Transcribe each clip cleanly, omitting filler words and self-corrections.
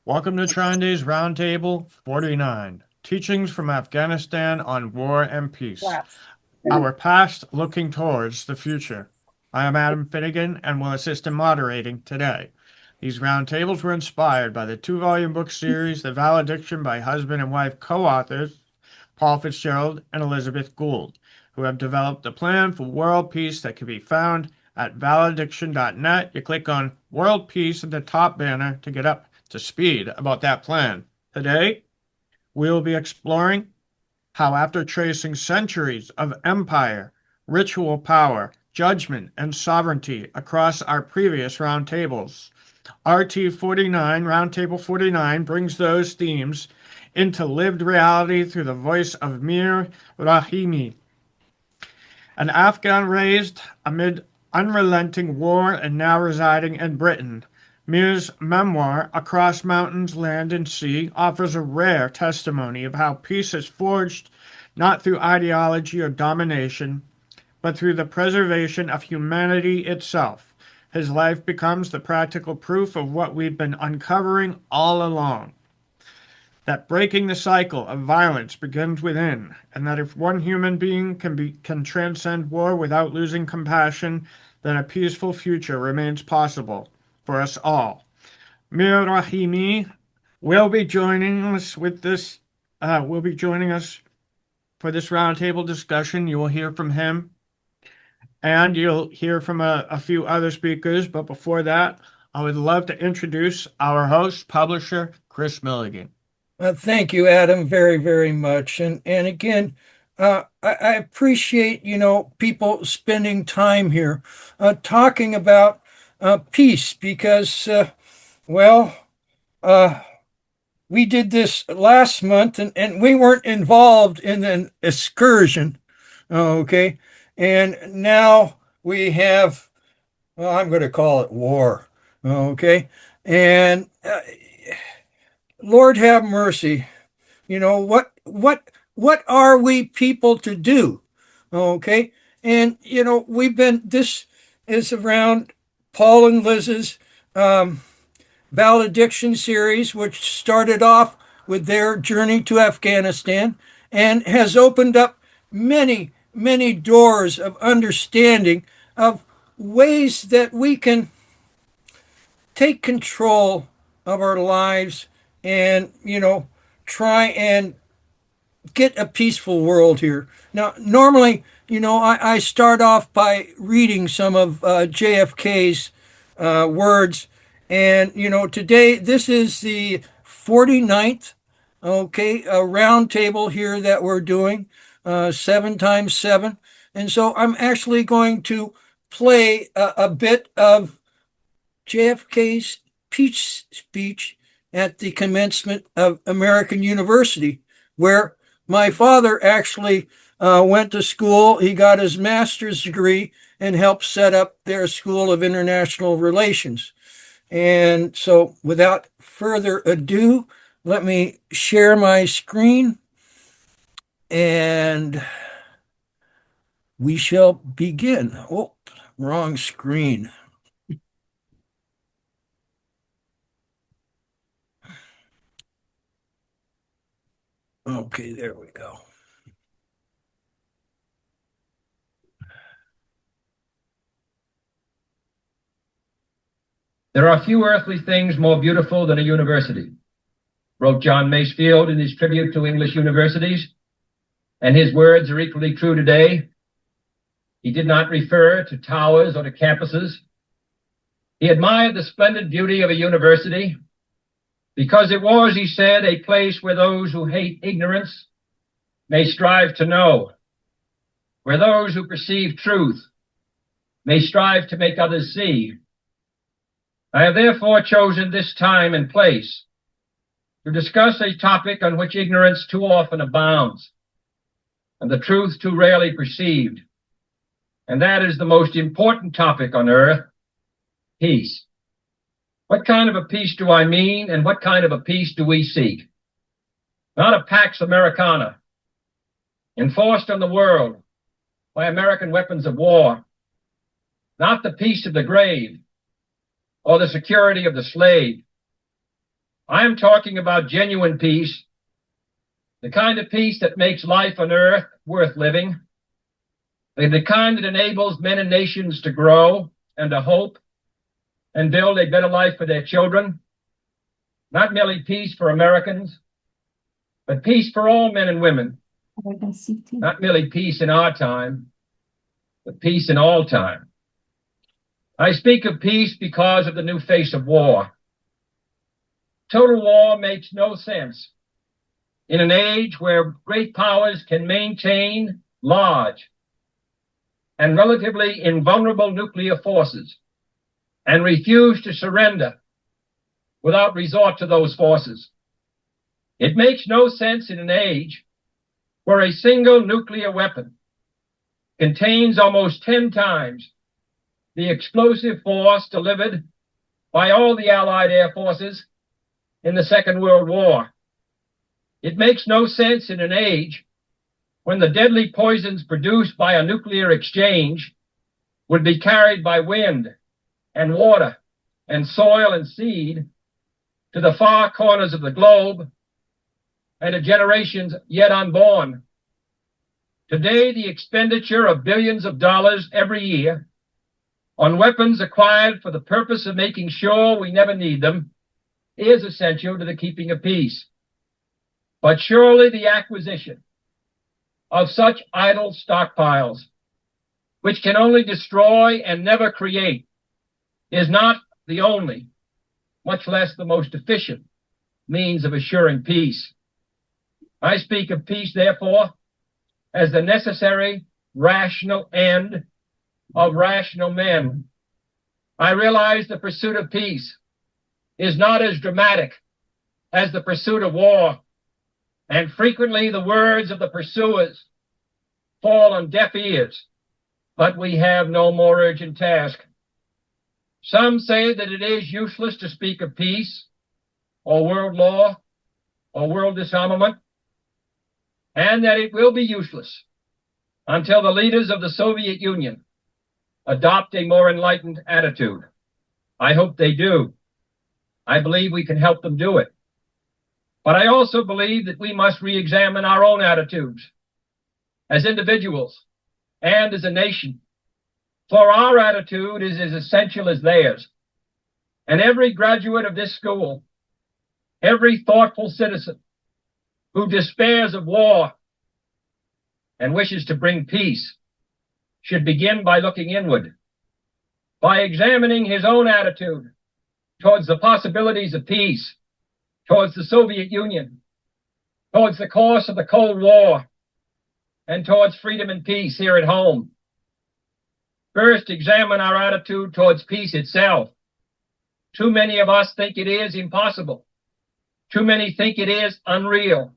Welcome to Triday's Roundtable 49, Teachings from Afghanistan on War and Peace, our past looking towards the future. I am Adam Finnegan and will assist in moderating today. These roundtables were inspired by the two-volume book series, The Valediction by husband and wife co-authors Paul Fitzgerald and Elizabeth Gould, who have developed a plan for world peace that can be found at valediction.net. You click on World Peace at the top banner to get up to speed about that plan. Today, we will be exploring how, after tracing centuries of empire, ritual power, judgment, and sovereignty across our previous roundtables, RT 49, Roundtable 49, brings those themes into lived reality through the voice of Mir Rahimi, an Afghan raised amid unrelenting war and now residing in Britain. Mir's memoir, Across Mountains, Land and Sea, offers a rare testimony of how peace is forged not through ideology or domination, but through the preservation of humanity itself. His life becomes the practical proof of what we've been uncovering all along, that breaking the cycle of violence begins within, and that if one human being can transcend war without losing compassion, then a peaceful future remains possible for us all. Mir Rahimi will be joining us with this. Will be joining us for this roundtable discussion. You will hear from him, and you'll hear from a few other speakers. But before that, I would love to introduce our host, publisher Chris Milligan. Thank you, Adam, very, very much. And again, I appreciate, people spending time here talking about peace because, well, uh, we did this last month and we weren't involved in an excursion, okay? And now we have, well, I'm going to call it war, okay? And Lord have mercy. What are we people to do? Okay. And this is around Paul and Liz's valediction series, which started off with their journey to Afghanistan and has opened up many, many doors of understanding of ways that we can take control of our lives and, try and get a peaceful world here. Now, normally, I start off by reading some of JFK's words. And, today, this is the 49th, okay, a round table here that we're doing, 7 times 7. And so I'm actually going to play a bit of JFK's peace speech at the commencement of American University, where my father actually went to school. He got his master's degree and helped set up their School of International Relations. And so, without further ado, let me share my screen and we shall begin. Oh, wrong screen. Okay, there we go. There are few earthly things more beautiful than a university, wrote John Masefield in his tribute to English universities, and his words are equally true today. He did not refer to towers or to campuses. He admired the splendid beauty of a university because it was, he said, a place where those who hate ignorance may strive to know, where those who perceive truth may strive to make others see. I have therefore chosen this time and place to discuss a topic on which ignorance too often abounds and the truth too rarely perceived, and that is the most important topic on earth, peace. What kind of a peace do I mean, and what kind of a peace do we seek? Not a Pax Americana, enforced on the world by American weapons of war, not the peace of the grave or the security of the slave. I am talking about genuine peace, the kind of peace that makes life on earth worth living, the kind that enables men and nations to grow and to hope and build a better life for their children. Not merely peace for Americans, but peace for all men and women. Not merely peace in our time, but peace in all time. I speak of peace because of the new face of war. Total war makes no sense in an age where great powers can maintain large and relatively invulnerable nuclear forces and refuse to surrender without resort to those forces. It makes no sense in an age where a single nuclear weapon contains almost 10 times the explosive force delivered by all the Allied air forces in the Second World War. It makes no sense in an age when the deadly poisons produced by a nuclear exchange would be carried by wind and water and soil and seed to the far corners of the globe and to generations yet unborn. Today, the expenditure of billions of dollars every year on weapons acquired for the purpose of making sure we never need them is essential to the keeping of peace. But surely the acquisition of such idle stockpiles, which can only destroy and never create, is not the only, much less the most efficient, means of assuring peace. I speak of peace, therefore, as the necessary, rational end of rational men. I realize the pursuit of peace is not as dramatic as the pursuit of war, and frequently the words of the pursuers fall on deaf ears, but we have no more urgent task. Some say that it is useless to speak of peace or world law or world disarmament, and that it will be useless until the leaders of the Soviet Union adopt a more enlightened attitude. I hope they do. I believe we can help them do it. But I also believe that we must re-examine our own attitudes as individuals and as a nation, for our attitude is as essential as theirs. And every graduate of this school, every thoughtful citizen who despairs of war and wishes to bring peace should begin by looking inward, by examining his own attitude towards the possibilities of peace, towards the Soviet Union, towards the course of the Cold War, and towards freedom and peace here at home. First, examine our attitude towards peace itself. Too many of us think it is impossible. Too many think it is unreal.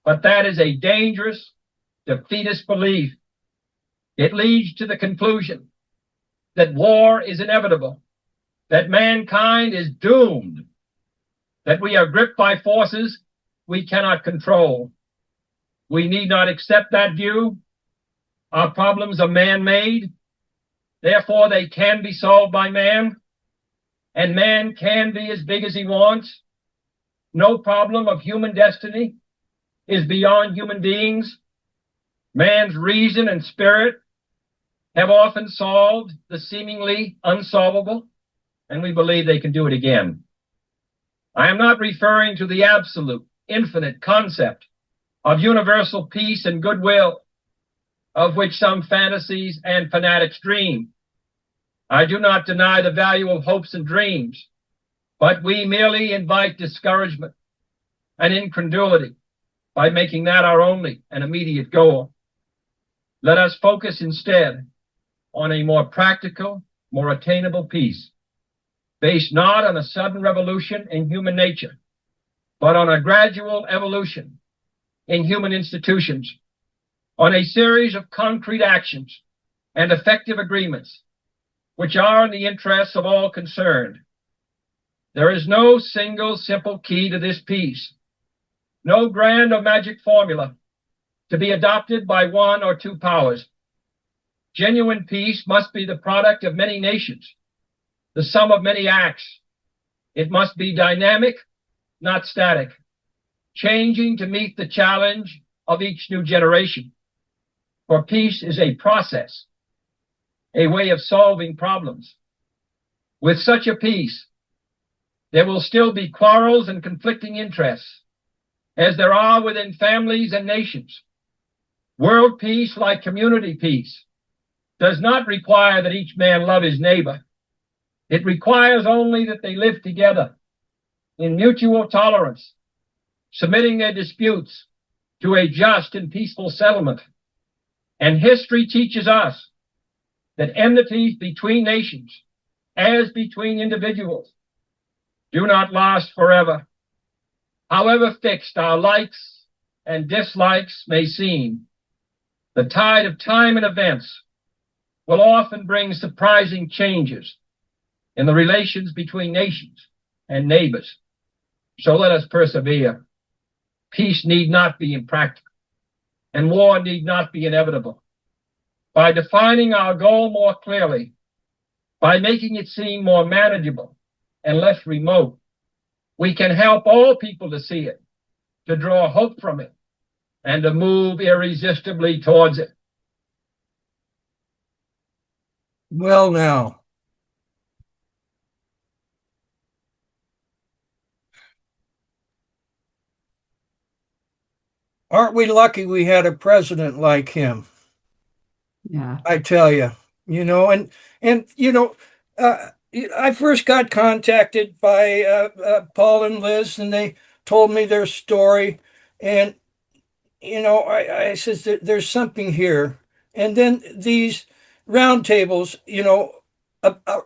But that is a dangerous, defeatist belief. It leads to the conclusion that war is inevitable, that mankind is doomed, that we are gripped by forces we cannot control. We need not accept that view. Our problems are man-made. Therefore, they can be solved by man, and man can be as big as he wants. No problem of human destiny is beyond human beings. Man's reason and spirit have often solved the seemingly unsolvable, and we believe they can do it again. I am not referring to the absolute, infinite concept of universal peace and goodwill, of which some fantasies and fanatics dream. I do not deny the value of hopes and dreams, but we merely invite discouragement and incredulity by making that our only and immediate goal. Let us focus instead on a more practical, more attainable peace, based not on a sudden revolution in human nature, but on a gradual evolution in human institutions, on a series of concrete actions and effective agreements which are in the interests of all concerned. There is no single simple key to this peace, no grand or magic formula to be adopted by one or two powers. Genuine peace must be the product of many nations, the sum of many acts. It must be dynamic, not static, changing to meet the challenge of each new generation. For peace is a process, a way of solving problems. With such a peace, there will still be quarrels and conflicting interests, as there are within families and nations. World peace, like community peace, does not require that each man love his neighbor. It requires only that they live together in mutual tolerance, submitting their disputes to a just and peaceful settlement. And history teaches us that enmities between nations, as between individuals, do not last forever. However fixed our likes and dislikes may seem, the tide of time and events will often bring surprising changes in the relations between nations and neighbors. So let us persevere. Peace need not be impractical, and war need not be inevitable. By defining our goal more clearly, by making it seem more manageable and less remote, we can help all people to see it, to draw hope from it, and to move irresistibly towards it. Well, now, aren't we lucky we had a president like him? Yeah. I tell you, I first got contacted by Paul and Liz, and they told me their story, and I said there's something here, and then these roundtables,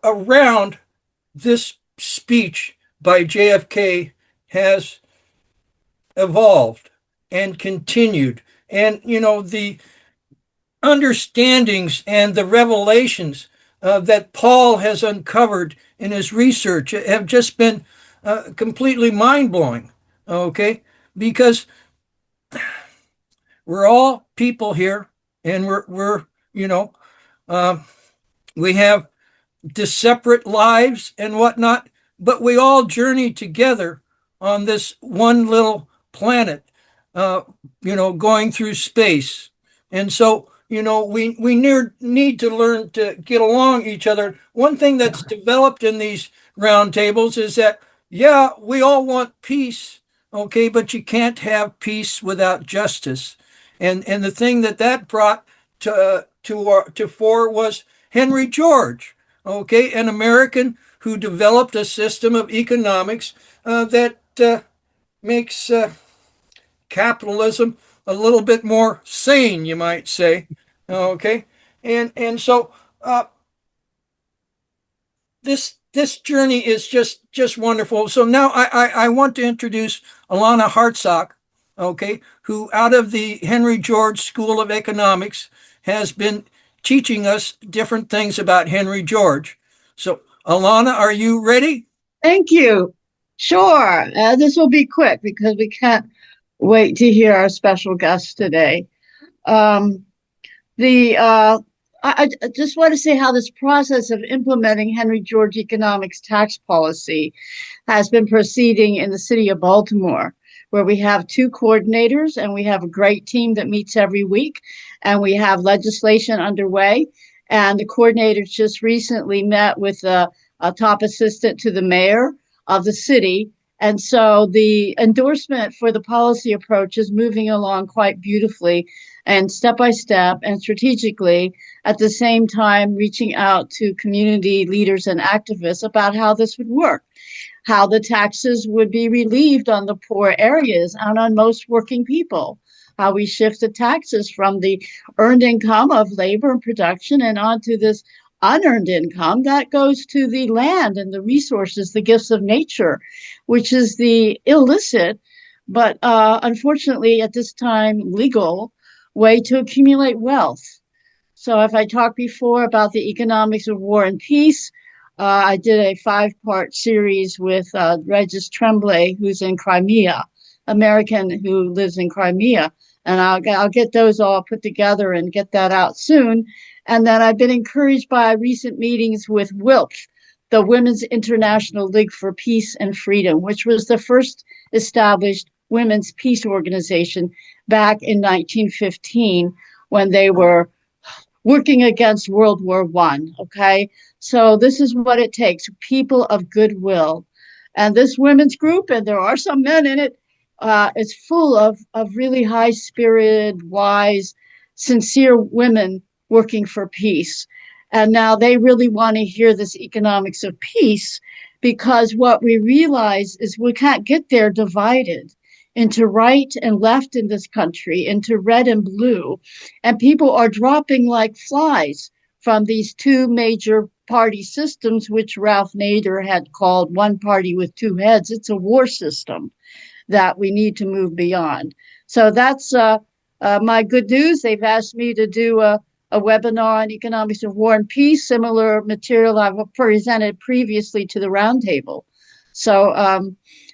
around this speech by JFK has evolved and continued, and the understandings and the revelations that Paul has uncovered in his research have just been completely mind-blowing, okay? Because we're all people here, and we have separate lives and whatnot, but we all journey together on this one little planet, going through space. And so, we need to learn to get along each other. One thing that's developed in these roundtables is that, yeah, we all want peace, okay, but you can't have peace without justice. And the thing that brought to fore was Henry George, okay, an American who developed a system of economics that makes capitalism a little bit more sane, you might say, okay, and so this journey is just wonderful. So now I want to introduce Alana Hartsock, okay, who out of the Henry George School of Economics has been teaching us different things about Henry George. So Alana, are you ready? Thank you. Sure. This will be quick because we can't wait to hear our special guest today. I just want to say how this process of implementing Henry George economics tax policy has been proceeding in the city of Baltimore, where we have 2 coordinators and we have a great team that meets every week, and we have legislation underway. And the coordinators just recently met with a top assistant to the mayor of the city. And so the endorsement for the policy approach is moving along quite beautifully and step by step and strategically, at the same time reaching out to community leaders and activists about how this would work, how the taxes would be relieved on the poor areas and on most working people, how we shift the taxes from the earned income of labor and production and onto this unearned income that goes to the land and the resources, the gifts of nature, which is the illicit, but unfortunately at this time legal way to accumulate wealth. So if I talked before about the economics of war and peace, I did a 5-part series with Regis Tremblay, who's in Crimea, American who lives in Crimea. And I'll get those all put together and get that out soon. And then I've been encouraged by recent meetings with Wilkes, the Women's International League for Peace and Freedom, which was the first established women's peace organization back in 1915 when they were working against World War I. Okay, so this is what it takes: people of goodwill. And this women's group, and there are some men in it, is full of really high spirited, wise, sincere women working for peace. And now they really want to hear this economics of peace, because what we realize is we can't get there divided into right and left in this country, into red and blue. And people are dropping like flies from these two major party systems, which Ralph Nader had called one party with two heads. It's a war system that we need to move beyond. So that's my good news. They've asked me to do a webinar on economics of war and peace, similar material I've presented previously to the roundtable. So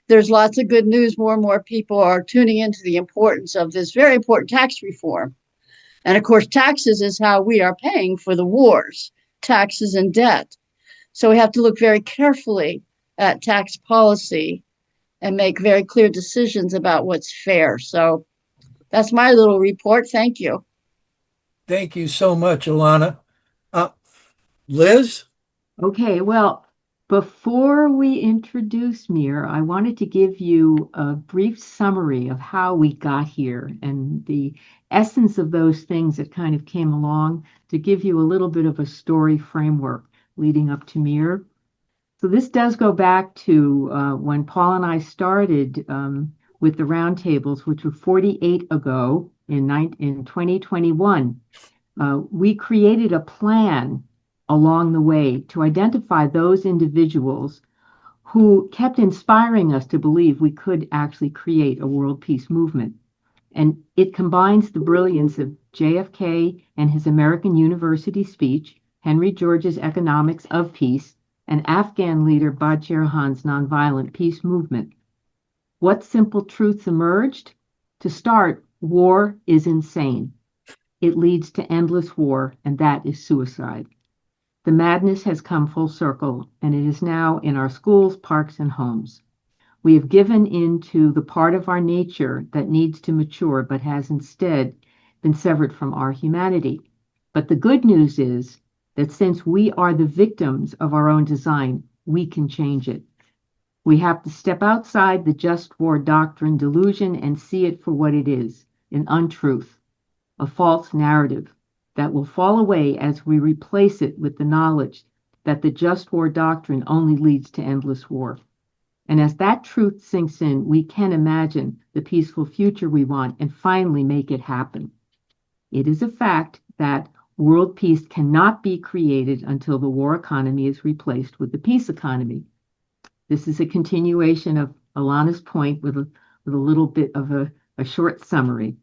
there's lots of good news. More and more people are tuning into the importance of this very important tax reform. And of course, taxes is how we are paying for the wars, taxes and debt. So we have to look very carefully at tax policy and make very clear decisions about what's fair. So that's my little report. Thank you. Thank you so much, Alana. Liz? Okay, well, before we introduce Mir, I wanted to give you a brief summary of how we got here and the essence of those things that kind of came along, to give you a little bit of a story framework leading up to Mir. So this does go back to when Paul and I started with the roundtables, which were 48 ago in 2021. We created a plan along the way to identify those individuals who kept inspiring us to believe we could actually create a world peace movement. And it combines the brilliance of JFK and his American University speech, Henry George's Economics of Peace, and Afghan leader Bachir Khan's nonviolent peace movement. What simple truths emerged? To start, war is insane. It leads to endless war, and that is suicide. The madness has come full circle, and it is now in our schools, parks, and homes. We have given in to the part of our nature that needs to mature, but has instead been severed from our humanity. But the good news is that since we are the victims of our own design, we can change it. We have to step outside the just war doctrine delusion and see it for what it is, an untruth, a false narrative that will fall away as we replace it with the knowledge that the just war doctrine only leads to endless war. And as that truth sinks in, we can imagine the peaceful future we want and finally make it happen. It is a fact that world peace cannot be created until the war economy is replaced with the peace economy. This is a continuation of Alana's point with a little bit of a short summary.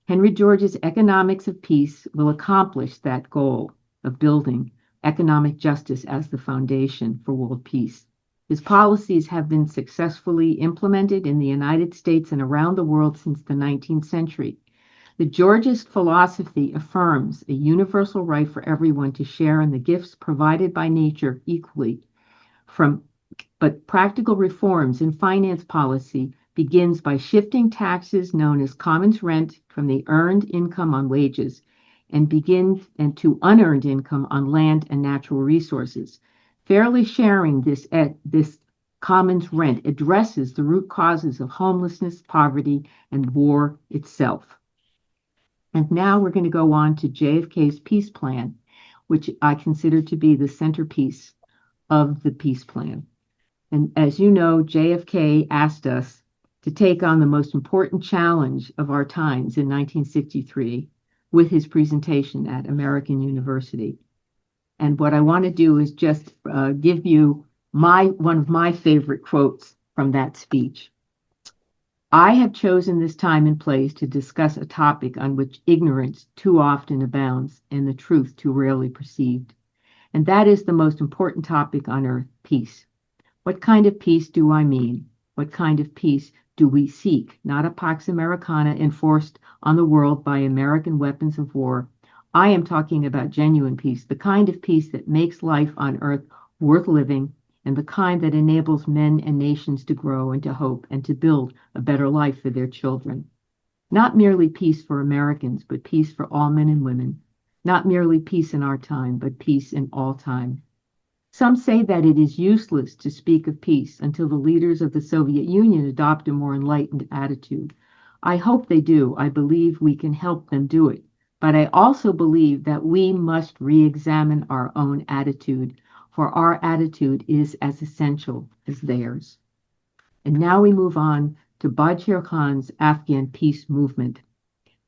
Henry George's Economics of Peace will accomplish that goal of building economic justice as the foundation for world peace. His policies have been successfully implemented in the United States and around the world since the 19th century. The Georgist philosophy affirms a universal right for everyone to share in the gifts provided by nature equally. But practical reforms in finance policy begins by shifting taxes known as commons rent from the earned income on wages and to unearned income on land and natural resources. Fairly sharing this commons rent addresses the root causes of homelessness, poverty, and war itself. And now we're going to go on to JFK's peace plan, which I consider to be the centerpiece of the peace plan. And as you know, JFK asked us to take on the most important challenge of our times in 1963 with his presentation at American University. And what I want to do is just give you one of my favorite quotes from that speech. I have chosen this time and place to discuss a topic on which ignorance too often abounds and the truth too rarely perceived. And that is the most important topic on earth, peace. What kind of peace do I mean? What kind of peace do we seek? Not a Pax Americana enforced on the world by American weapons of war. I am talking about genuine peace, the kind of peace that makes life on earth worth living and the kind that enables men and nations to grow and to hope and to build a better life for their children. Not merely peace for Americans, but peace for all men and women. Not merely peace in our time, but peace in all time. Some say that it is useless to speak of peace until the leaders of the Soviet Union adopt a more enlightened attitude. I hope they do. I believe we can help them do it. But I also believe that we must re-examine our own attitude, for our attitude is as essential as theirs. And now we move on to Bashir Khan's Afghan peace movement.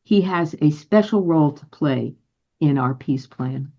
He has a special role to play in our peace plan.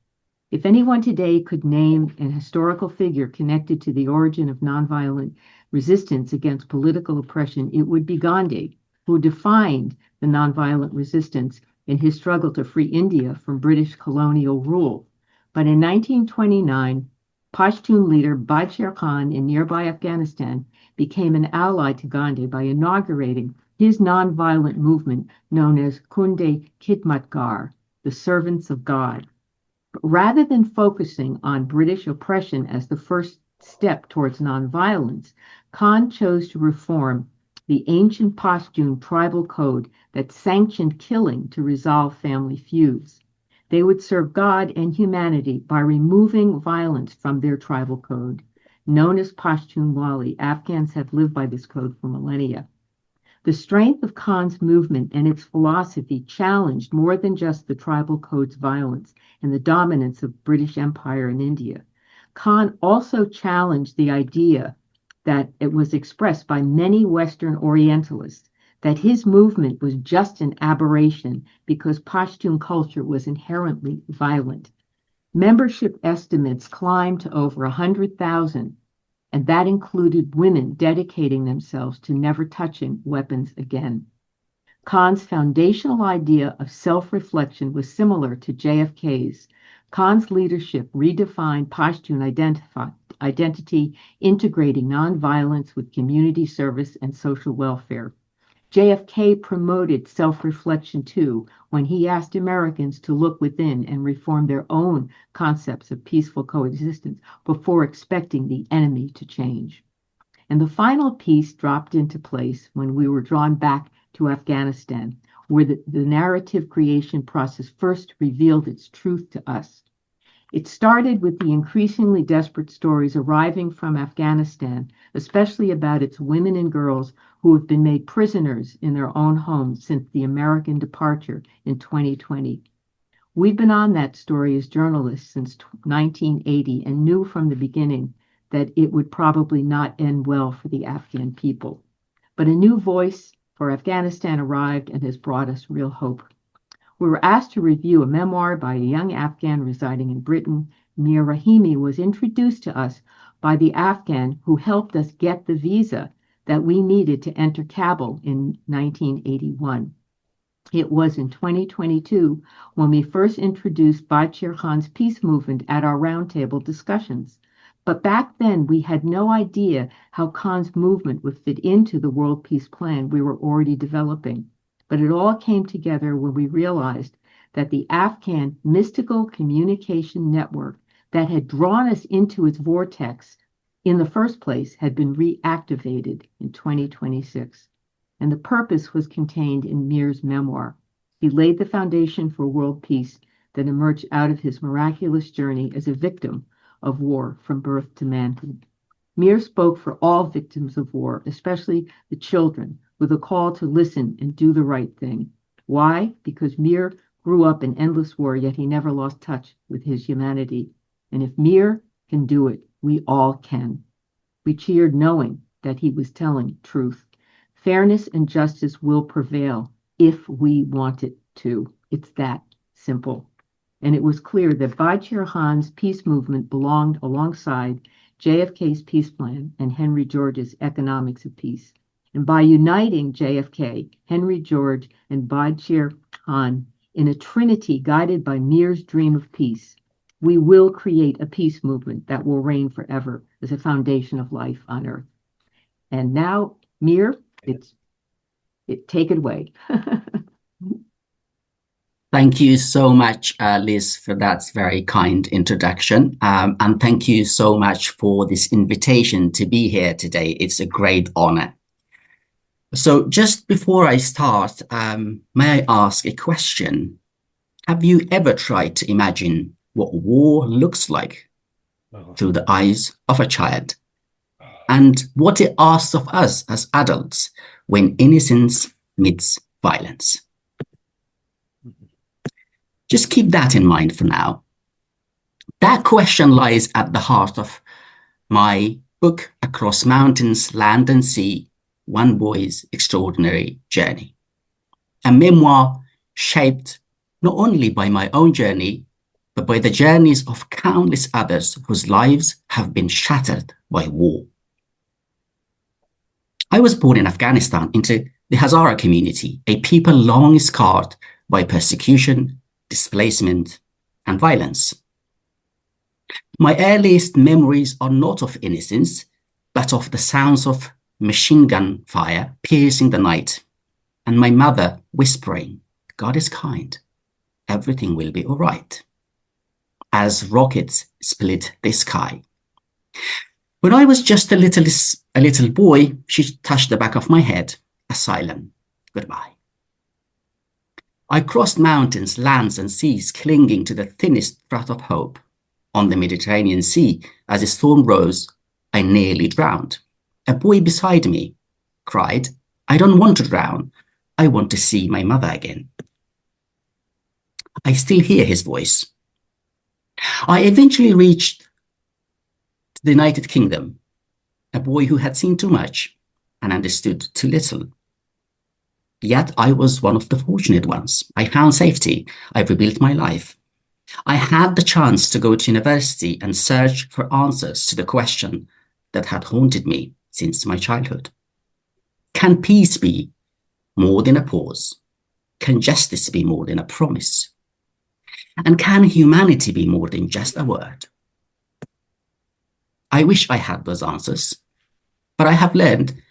If anyone today could name an historical figure connected to the origin of nonviolent resistance against political oppression, it would be Gandhi, who defined the nonviolent resistance in his struggle to free India from British colonial rule. But in 1929, Pashtun leader Bashir Khan in nearby Afghanistan became an ally to Gandhi by inaugurating his nonviolent movement known as Kunde Khidmatgar, the Servants of God. Rather than focusing on British oppression as the first step towards nonviolence, Khan chose to reform the ancient Pashtun tribal code that sanctioned killing to resolve family feuds. They would serve God and humanity by removing violence from their tribal code. Known as Pashtun Wali, Afghans have lived by this code for millennia. The strength of Khan's movement and its philosophy challenged more than just the tribal code's violence and the dominance of British Empire in India. Khan also challenged the idea that it was expressed by many Western Orientalists that his movement was just an aberration because Pashtun culture was inherently violent. Membership estimates climbed to over 100,000, and that included women dedicating themselves to never touching weapons again. Khan's foundational idea of self-reflection was similar to JFK's. Khan's leadership redefined Pashtun identity, integrating nonviolence with community service and social welfare. JFK promoted self-reflection too when he asked Americans to look within and reform their own concepts of peaceful coexistence before expecting the enemy to change. And the final piece dropped into place when we were drawn back to Afghanistan, where the narrative creation process first revealed its truth to us. It started with the increasingly desperate stories arriving from Afghanistan, especially about its women and girls who have been made prisoners in their own homes since the American departure in 2020. We've been on that story as journalists since 1980 and knew from the beginning that it would probably not end well for the Afghan people. But a new voice for Afghanistan arrived and has brought us real hope. We were asked to review a memoir by a young Afghan residing in Britain. Mir Rahimi was introduced to us by the Afghan who helped us get the visa that we needed to enter Kabul in 1981. It was in 2022 when we first introduced Bashir Khan's peace movement at our roundtable discussions. But back then, we had no idea how Khan's movement would fit into the World Peace Plan we were already developing. But it all came together when we realized that the Afghan mystical communication network that had drawn us into its vortex in the first place had been reactivated in 2026. And the purpose was contained in Mir's memoir. He laid the foundation for world peace that emerged out of his miraculous journey as a victim of war from birth to manhood. Mir spoke for all victims of war, especially the children, with a call to listen and do the right thing. Why? Because Mir grew up in endless war, yet he never lost touch with his humanity. And if Mir can do it, we all can. We cheered knowing that he was telling truth. Fairness and justice will prevail if we want it to. It's that simple. And it was clear that Bashir Khan's peace movement belonged alongside JFK's peace plan and Henry George's economics of peace. And by uniting JFK, Henry George, and Bashir Khan in a trinity guided by Mir's dream of peace, we will create a peace movement that will reign forever as a foundation of life on earth. And now, Mir, take it away. Thank you so much, Liz, for that very kind introduction. And thank you so much for this invitation to be here today. It's a great honor. So just before I start, may I ask a question? Have you ever tried to imagine what war looks like through the eyes of a child? And what it asks of us as adults when innocence meets violence? Just keep that in mind for now. That question lies at the heart of my book, Across Mountains, Land and Sea, One Boy's Extraordinary Journey. A memoir shaped not only by my own journey, but by the journeys of countless others whose lives have been shattered by war. I was born in Afghanistan into the Hazara community, a people long scarred by persecution, displacement, and violence. My earliest memories are not of innocence, but of the sounds of machine gun fire piercing the night, and my mother whispering, "God is kind, everything will be all right," as rockets split the sky. When I was just a little boy, she touched the back of my head, a silent goodbye. I crossed mountains, lands, and seas, clinging to the thinnest thread of hope. On the Mediterranean Sea, as a storm rose, I nearly drowned. A boy beside me cried, "I don't want to drown. I want to see my mother again." I still hear his voice. I eventually reached the United Kingdom, a boy who had seen too much and understood too little. Yet I was one of the fortunate ones. I found safety. I rebuilt my life. I had the chance to go to university and search for answers to the question that had haunted me since my childhood. Can peace be more than a pause? Can justice be more than a promise? And can humanity be more than just a word? I wish I had those answers, but I have learned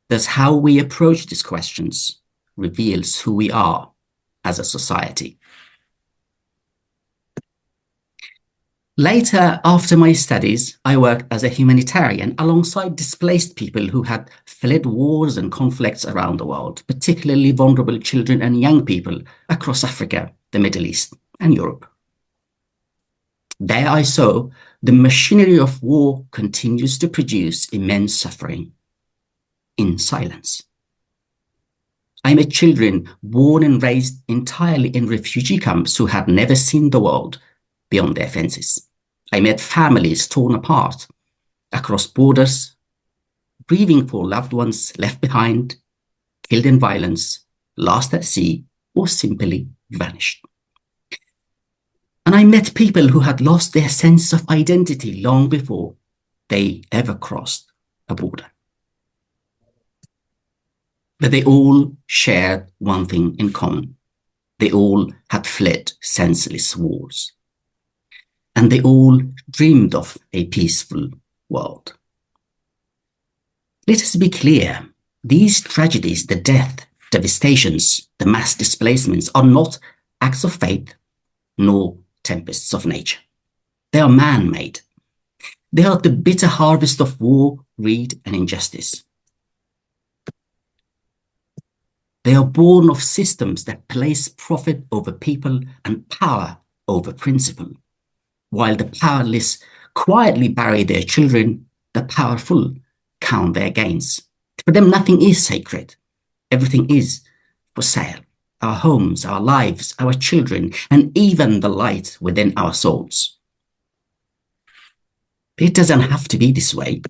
that how we approach these questions reveals who we are as a society. Later, after my studies, I worked as a humanitarian alongside displaced people who had fled wars and conflicts around the world, particularly vulnerable children and young people across Africa, the Middle East, and Europe. There I saw the machinery of war continues to produce immense suffering in silence. I met children born and raised entirely in refugee camps who had never seen the world beyond their fences. I met families torn apart across borders, grieving for loved ones left behind, killed in violence, lost at sea, or simply vanished. And I met people who had lost their sense of identity long before they ever crossed a border. But they all shared one thing in common. They all had fled senseless wars. And they all dreamed of a peaceful world. Let us be clear, these tragedies, the death, devastations, the mass displacements are not acts of faith nor tempests of nature. They are man-made. They are the bitter harvest of war, greed, and injustice. They are born of systems that place profit over people and power over principle. While the powerless quietly bury their children, the powerful count their gains. For them, nothing is sacred. Everything is for sale. Our homes, our lives, our children, and even the light within our souls. It doesn't have to be this way.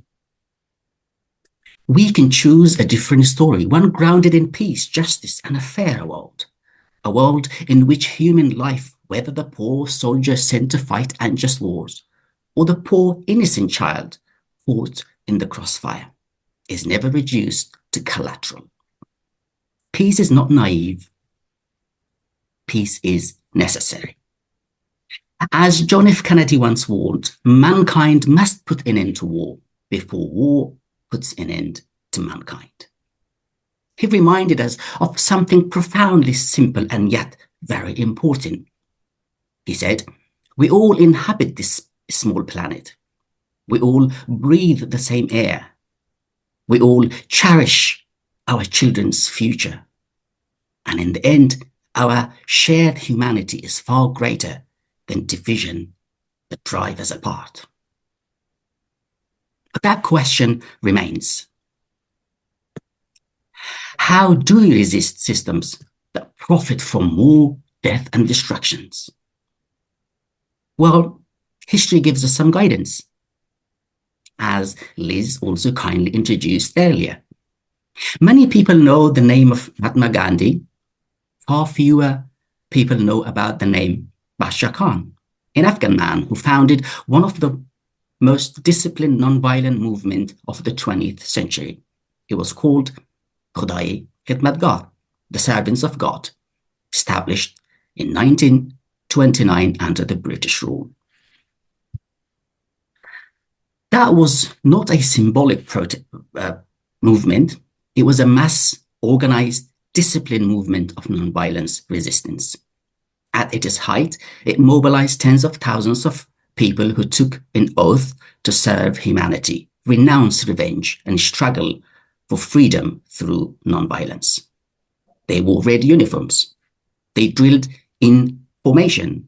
We can choose a different story, one grounded in peace, justice, and a fairer world. A world in which human life, whether the poor soldier sent to fight unjust wars, or the poor innocent child caught in the crossfire, is never reduced to collateral. Peace is not naive. Peace is necessary. As John F. Kennedy once warned, mankind must put an end to war before war puts an end to mankind. He reminded us of something profoundly simple and yet very important. He said, "We all inhabit this small planet. We all breathe the same air. We all cherish our children's future. And in the end, our shared humanity is far greater than division that drive us apart." But that question remains. How do we resist systems that profit from more death and destructions? Well, history gives us some guidance, as Liz also kindly introduced earlier. Many people know the name of Mahatma Gandhi. Far fewer people know about the name Basha Khan, an Afghan man who founded one of the most disciplined non-violent movement of the 20th century. It was called Khudai Khidmatgar, the Servants of God, established in 1929 under the British rule. That was not a symbolic movement. It was a mass organized, disciplined movement of non-violence resistance. At its height, it mobilized tens of thousands of people who took an oath to serve humanity, renounce revenge, and struggle for freedom through non-violence. They wore red uniforms. They drilled in formation.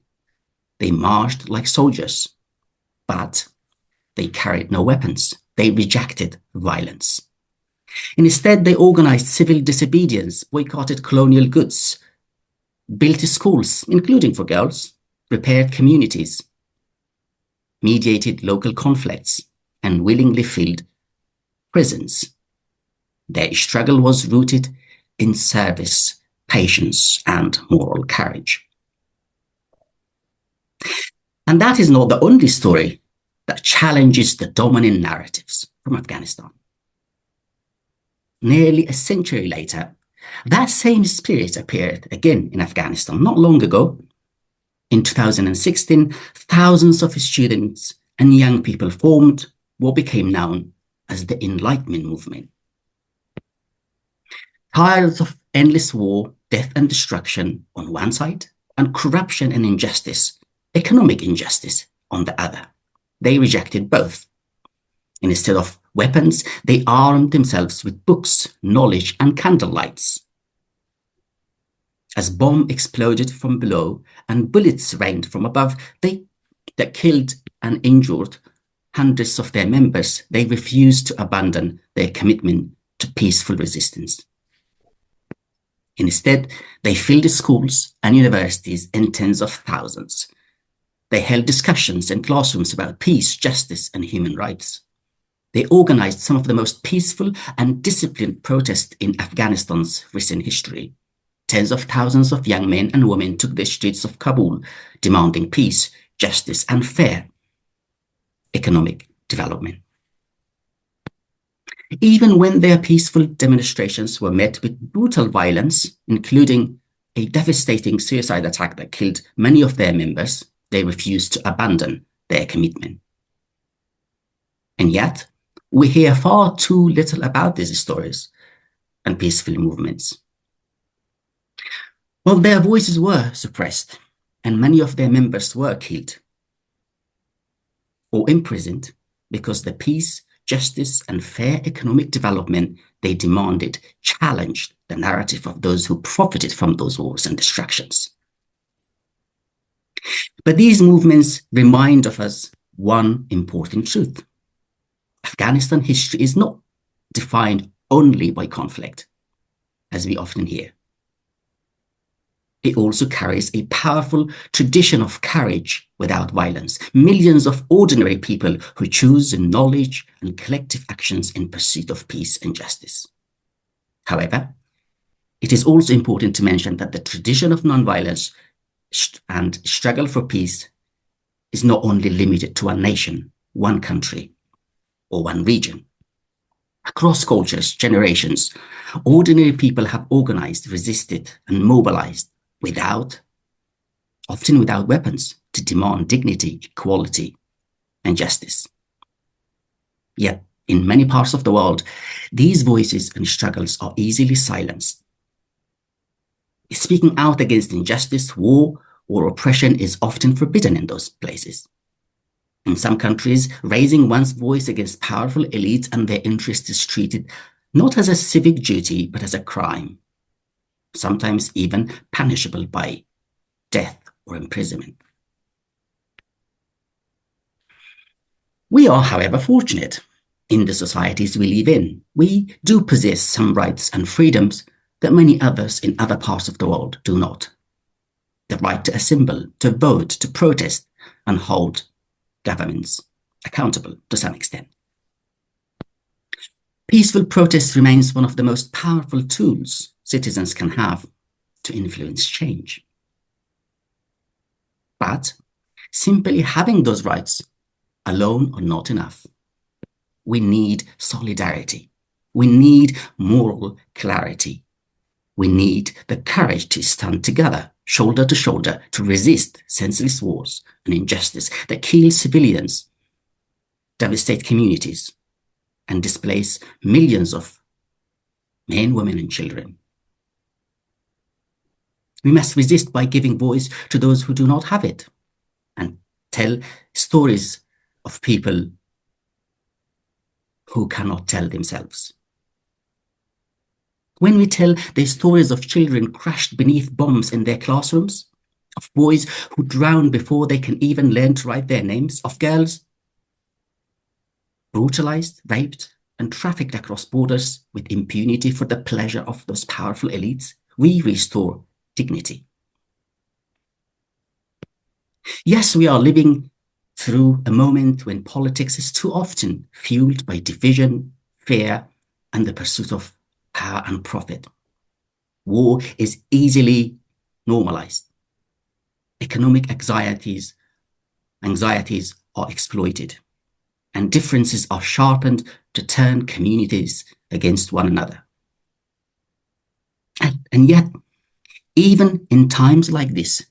They marched like soldiers, but they carried no weapons. They rejected violence. Instead, they organized civil disobedience, boycotted colonial goods, built schools, including for girls, repaired communities, mediated local conflicts, and willingly filled prisons. Their struggle was rooted in service, patience, and moral courage. And that is not the only story that challenges the dominant narratives from Afghanistan. Nearly a century later, that same spirit appeared again in Afghanistan not long ago. In 2016, thousands of students and young people formed what became known as the Enlightenment movement. Tired of endless war, death and destruction on one side, and corruption and injustice, economic injustice on the other, they rejected both. Instead of weapons, they armed themselves with books, knowledge, and candlelights. As bombs exploded from below and bullets rained from above, that killed and injured hundreds of their members, they refused to abandon their commitment to peaceful resistance. Instead, they filled schools and universities in tens of thousands. They held discussions in classrooms about peace, justice, and human rights. They organized some of the most peaceful and disciplined protests in Afghanistan's recent history. Tens of thousands of young men and women took the streets of Kabul, demanding peace, justice, and fair economic development. Even when their peaceful demonstrations were met with brutal violence, including a devastating suicide attack that killed many of their members, they refused to abandon their commitment. And yet, we hear far too little about these stories and peaceful movements. Well, their voices were suppressed, and many of their members were killed or imprisoned because the peace, justice, and fair economic development they demanded challenged the narrative of those who profited from those wars and destructions. But these movements remind of us one important truth. Afghanistan history is not defined only by conflict, as we often hear. It also carries a powerful tradition of courage without violence. Millions of ordinary people who choose knowledge and collective actions in pursuit of peace and justice. However, it is also important to mention that the tradition of nonviolence and struggle for peace is not only limited to one nation, one country, or one region. Across cultures, generations, ordinary people have organized, resisted, and mobilized often without weapons, to demand dignity, equality, and justice. Yet, in many parts of the world, these voices and struggles are easily silenced. Speaking out against injustice, war, or oppression is often forbidden in those places. In some countries, raising one's voice against powerful elites and their interests is treated not as a civic duty, but as a crime, sometimes even punishable by death or imprisonment. We are, however, fortunate in the societies we live in. We do possess some rights and freedoms that many others in other parts of the world do not. The right to assemble, to vote, to protest, and hold governments accountable to some extent. Peaceful protest remains one of the most powerful tools citizens can have to influence change. But simply having those rights alone are not enough. We need solidarity. We need moral clarity. We need the courage to stand together, shoulder to shoulder, to resist senseless wars and injustice that kill civilians, devastate communities, and displace millions of men, women, and children. We must resist by giving voice to those who do not have it and tell stories of people who cannot tell themselves. When we tell the stories of children crushed beneath bombs in their classrooms, of boys who drown before they can even learn to write their names, of girls brutalized, raped, and trafficked across borders with impunity for the pleasure of those powerful elites, we restore dignity. Yes, we are living through a moment when politics is too often fueled by division, fear, and the pursuit of power and profit. War is easily normalized. Economic anxieties are exploited, and differences are sharpened to turn communities against one another. And yet, even in times like this,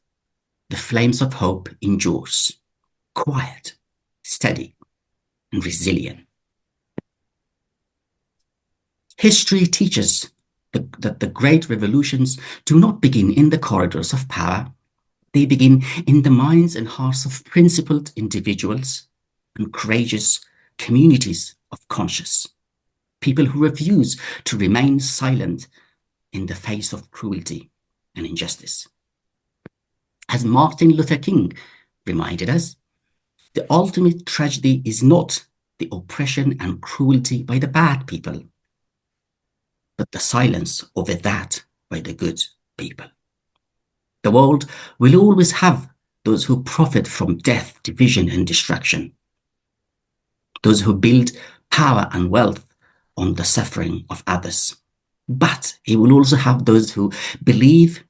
the flames of hope endures, quiet, steady, and resilient. History teaches that the great revolutions do not begin in the corridors of power. They begin in the minds and hearts of principled individuals and courageous communities of conscience, people who refuse to remain silent in the face of cruelty and injustice. As Martin Luther King reminded us, the ultimate tragedy is not the oppression and cruelty by the bad people, but the silence over that by the good people. The world will always have those who profit from death, division, and destruction, those who build power and wealth on the suffering of others. But it will also have those who believe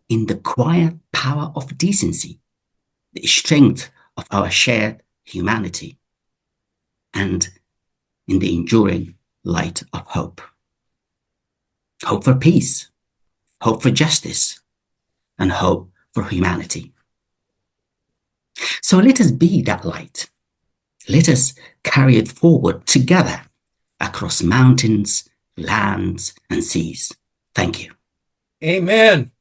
in the quiet power of decency, the strength of our shared humanity, and in the enduring light of hope. Hope for peace, hope for justice, and hope for humanity. So let us be that light. Let us carry it forward together across mountains, lands, and seas. Thank you. Amen.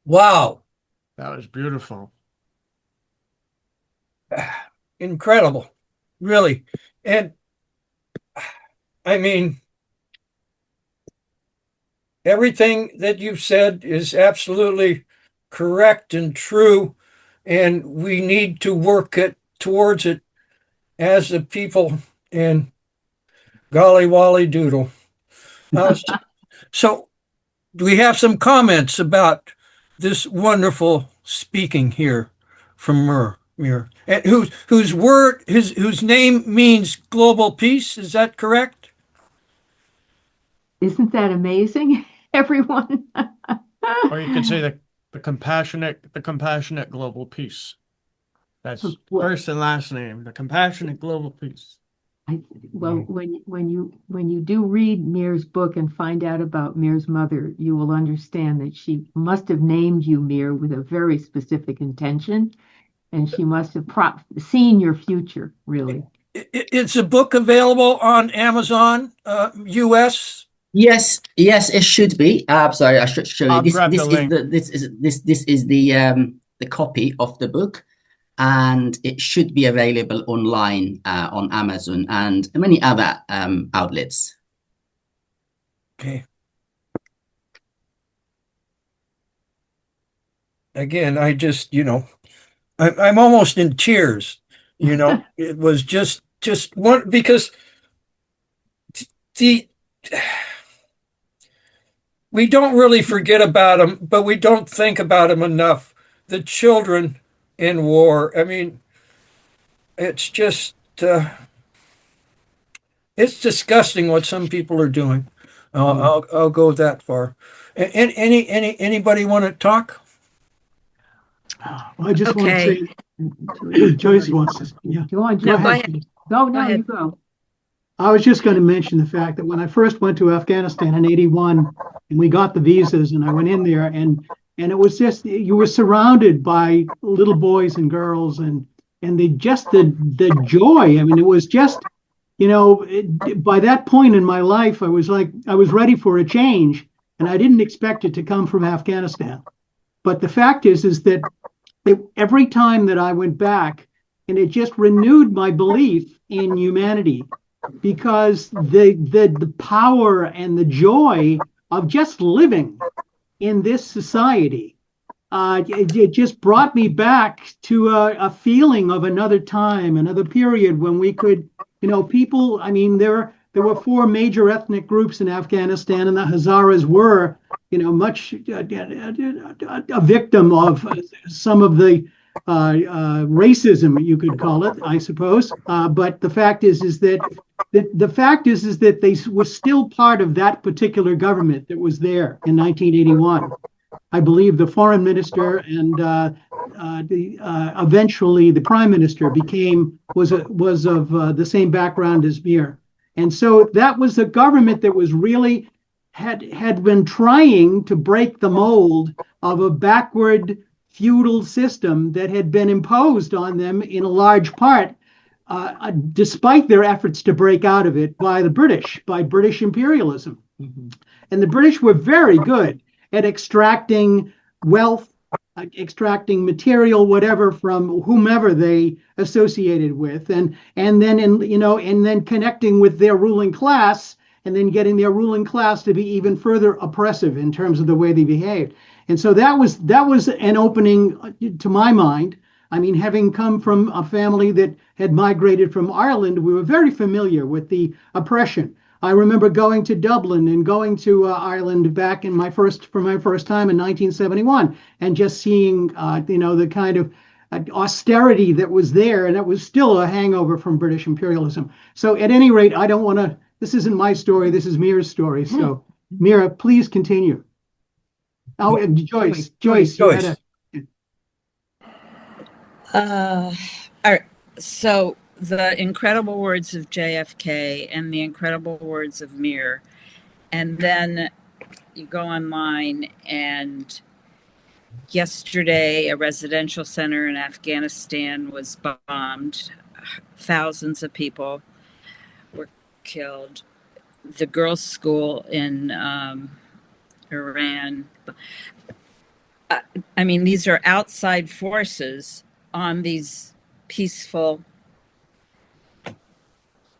Wow. That was beautiful. Incredible. Really. And I mean, everything that you've said is absolutely correct and true, and we need to work towards it as a people. And golly wally doodle. So do we have some comments about this wonderful speaking here from Mir, and whose name means global peace? Is that correct? Isn't that amazing, everyone? Or you could say the compassionate global peace. That's first and last name, the compassionate global peace. When you do read Mir's book and find out about Mir's mother, you will understand that she must have named you Mir with a very specific intention, and she must have seen your future, really. Is the book available on Amazon, US? Yes, yes, it should be. Sorry, I should show you. I'll This grab the this is link. this is the copy of the book, and it should be available online on Amazon and many other outlets. Okay. Again, I just, I'm almost in tears. It was just one, because the we don't really forget about them, but we don't think about them enough. The children in war. I mean, it's just it's disgusting what some people are doing. I'll go that far. Anybody want to talk? Well, I just want to Okay. say, Joyce wants to, yeah. Go on, No, Joyce. go ahead. No, no, ahead. you go. I was just going to mention the fact that when I first went to Afghanistan in '81 and we got the visas and I went in there and it was just, you were surrounded by little boys and girls and the joy. I mean, it was just, by that point in my life, I was ready for a change and I didn't expect it to come from Afghanistan. But the fact is that every time that I went back, and it just renewed my belief in humanity, because the power and the joy of just living in this society, it just brought me back to a feeling of another time, another period when we could, people. I mean, there were four major ethnic groups in Afghanistan, and the Hazaras were, much a victim of some of the racism, you could call it, I suppose. But the fact is that they were still part of that particular government that was there in 1981. I believe the foreign minister and eventually the prime minister was of the same background as Mir. And so that was a government that was really had been trying to break the mold of a backward feudal system that had been imposed on them in a large part, despite their efforts to break out of it by British imperialism. Mm-hmm. And the British were very good at extracting wealth, extracting material, whatever, from whomever they associated with, and then connecting with their ruling class, and then getting their ruling class to be even further oppressive in terms of the way they behaved. And so that was an opening to my mind. I mean, having come from a family that had migrated from Ireland, we were very familiar with the oppression. I remember going to Dublin and going to Ireland back for my first time in 1971, and just seeing the kind of austerity that was there, and it was still a hangover from British imperialism. So at any rate, I don't want to. This isn't my story. This is Mir's story. So Mira, please continue. Oh, and Joyce. You had All right. So the incredible words of JFK and the incredible words of Mir, and then you go online, and yesterday a residential center in Afghanistan was bombed. Thousands of people were killed. The girls' school in Iran. I mean, these are outside forces on these peaceful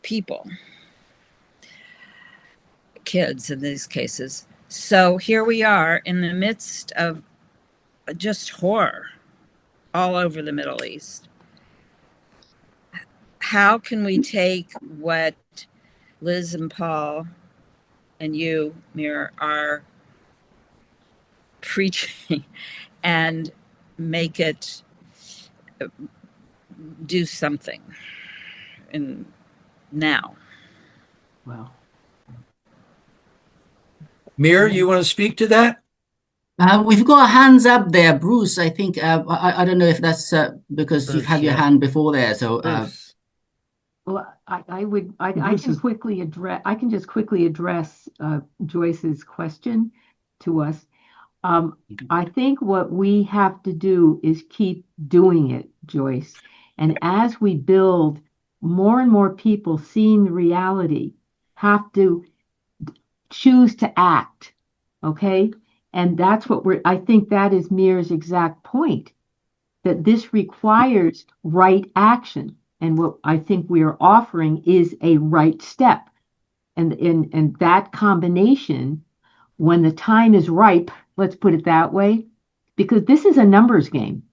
people, kids in these cases. So here we are in the midst of just horror all over the Middle East. How can we take what Liz and Paul and you, Mir, are preaching and make it do something now? Wow. Mir, you want to speak to that? We've got hands up there, Bruce. I think I don't know if that's because Bruce, you've had your yeah. hand before there. So Bruce. Well, I can just quickly address Joyce's question to us. I think what we have to do is keep doing it, Joyce. And as we build more and more people seeing the reality have to choose to act. Okay. And that's what I think that is Mir's exact point, that this requires right action. And what I think we are offering is a right step. And that combination, when the time is ripe, let's put it that way, because this is a numbers game.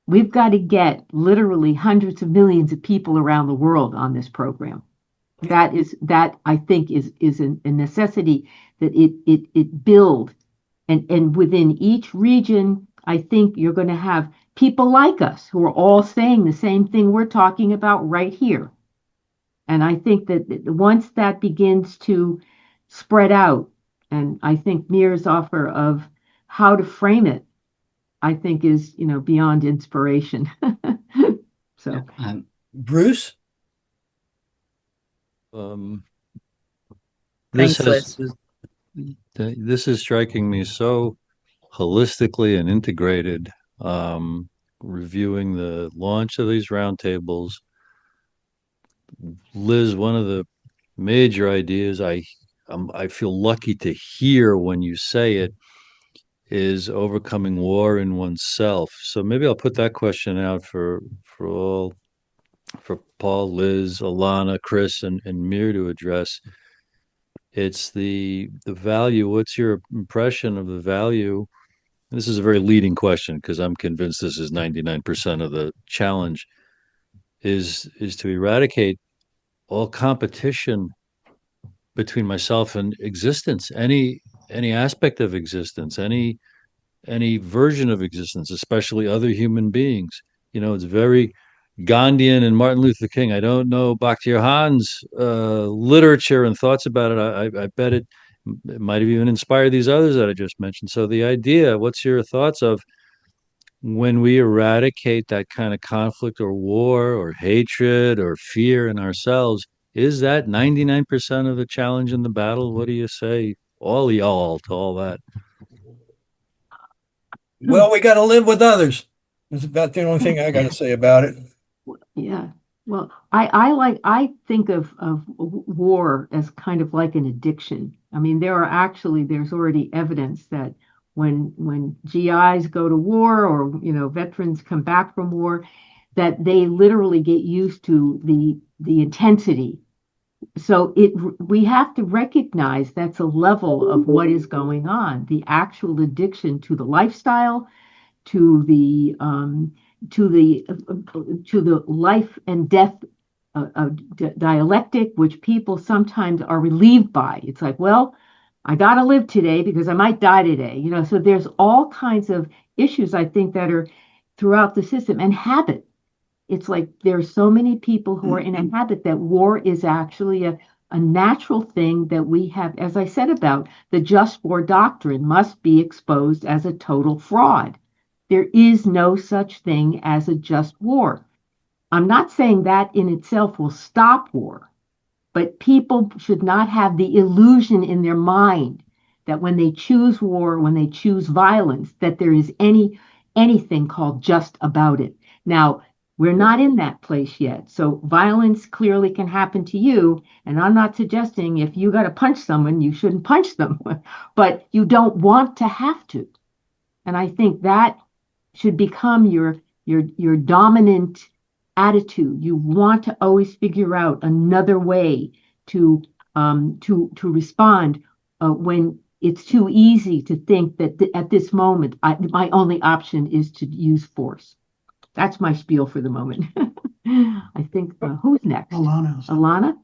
We've got to get literally hundreds of millions of people around the world on this program. That I think is a necessity, that it build, and within each region, I think you're going to have people like us who are all saying the same thing we're talking about right here. And I think that once that begins to spread out, and I think Mir's offer of how to frame it, I think is, beyond inspiration. So, Bruce? Thanks, Liz. This is striking me so holistically and integrated. Reviewing the launch of these roundtables, Liz, one of the major ideas I feel lucky to hear when you say it is overcoming war in oneself. So maybe I'll put that question out for Paul, Liz, Alana, Chris, and Mir to address. It's the value. What's your impression of the value? This is a very leading question because I'm convinced this is 99% of the challenge, is to eradicate all competition between myself and existence, any aspect of existence, any version of existence, especially other human beings. It's very Gandhian and Martin Luther King. I don't know Bakhtiar Khan's literature and thoughts about it. I bet it might have even inspired these others that I just mentioned. So the idea, what's your thoughts of when we eradicate that kind of conflict or war or hatred or fear in ourselves? Is that 99% of the challenge in the battle? What do you say, all y'all, to all that? Well, we got to live with others. That's about the only thing I got to say about it. yeah. Well, I think of war as kind of like an addiction. I mean, there's already evidence that when GIs go to war, or veterans come back from war, that they literally get used to the intensity. So we have to recognize that's a level of what is going on, the actual addiction to the lifestyle, to the life and death dialectic, which people sometimes are relieved by. It's like, well, I got to live today because I might die today. So there's all kinds of issues, I think, that are throughout the system, and habit. It's like there are so many people who are in a habit that war is actually a natural thing that we have. As I said about the just war doctrine, must be exposed as a total fraud. There is no such thing as a just war. I'm not saying that in itself will stop war, but people should not have the illusion in their mind that when they choose war, when they choose violence, that there is anything called just about it. Now, we're not in that place yet. So violence clearly can happen to you. And I'm not suggesting if you got to punch someone, you shouldn't punch them, but you don't want to have to. And I think that should become your dominant attitude. You want to always figure out another way to respond when it's too easy to think that at this moment, my only option is to use force. That's my spiel for the moment. I think, who's next? Alana?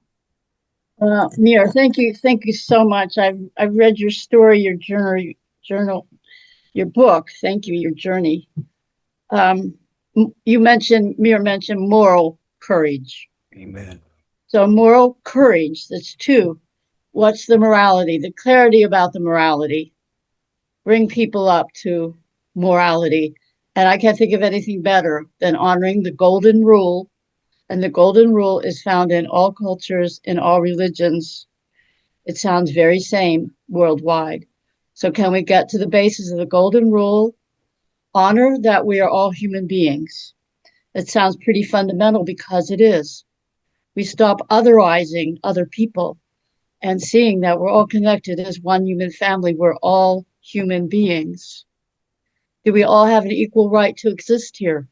Mir, thank you so much. I've read your story, your journal, your book. Thank you, your journey. Mir mentioned moral courage. Amen. So moral courage, that's two. What's the morality? The clarity about the morality. Bring people up to morality. And I can't think of anything better than honoring the golden rule. And the golden rule is found in all cultures, in all religions. It sounds very same worldwide. So can we get to the basis of the golden rule? Honor that we are all human beings. It sounds pretty fundamental because it is. We stop otherizing other people and seeing that we're all connected as one human family. We're all human beings. Do we all have an equal right to exist here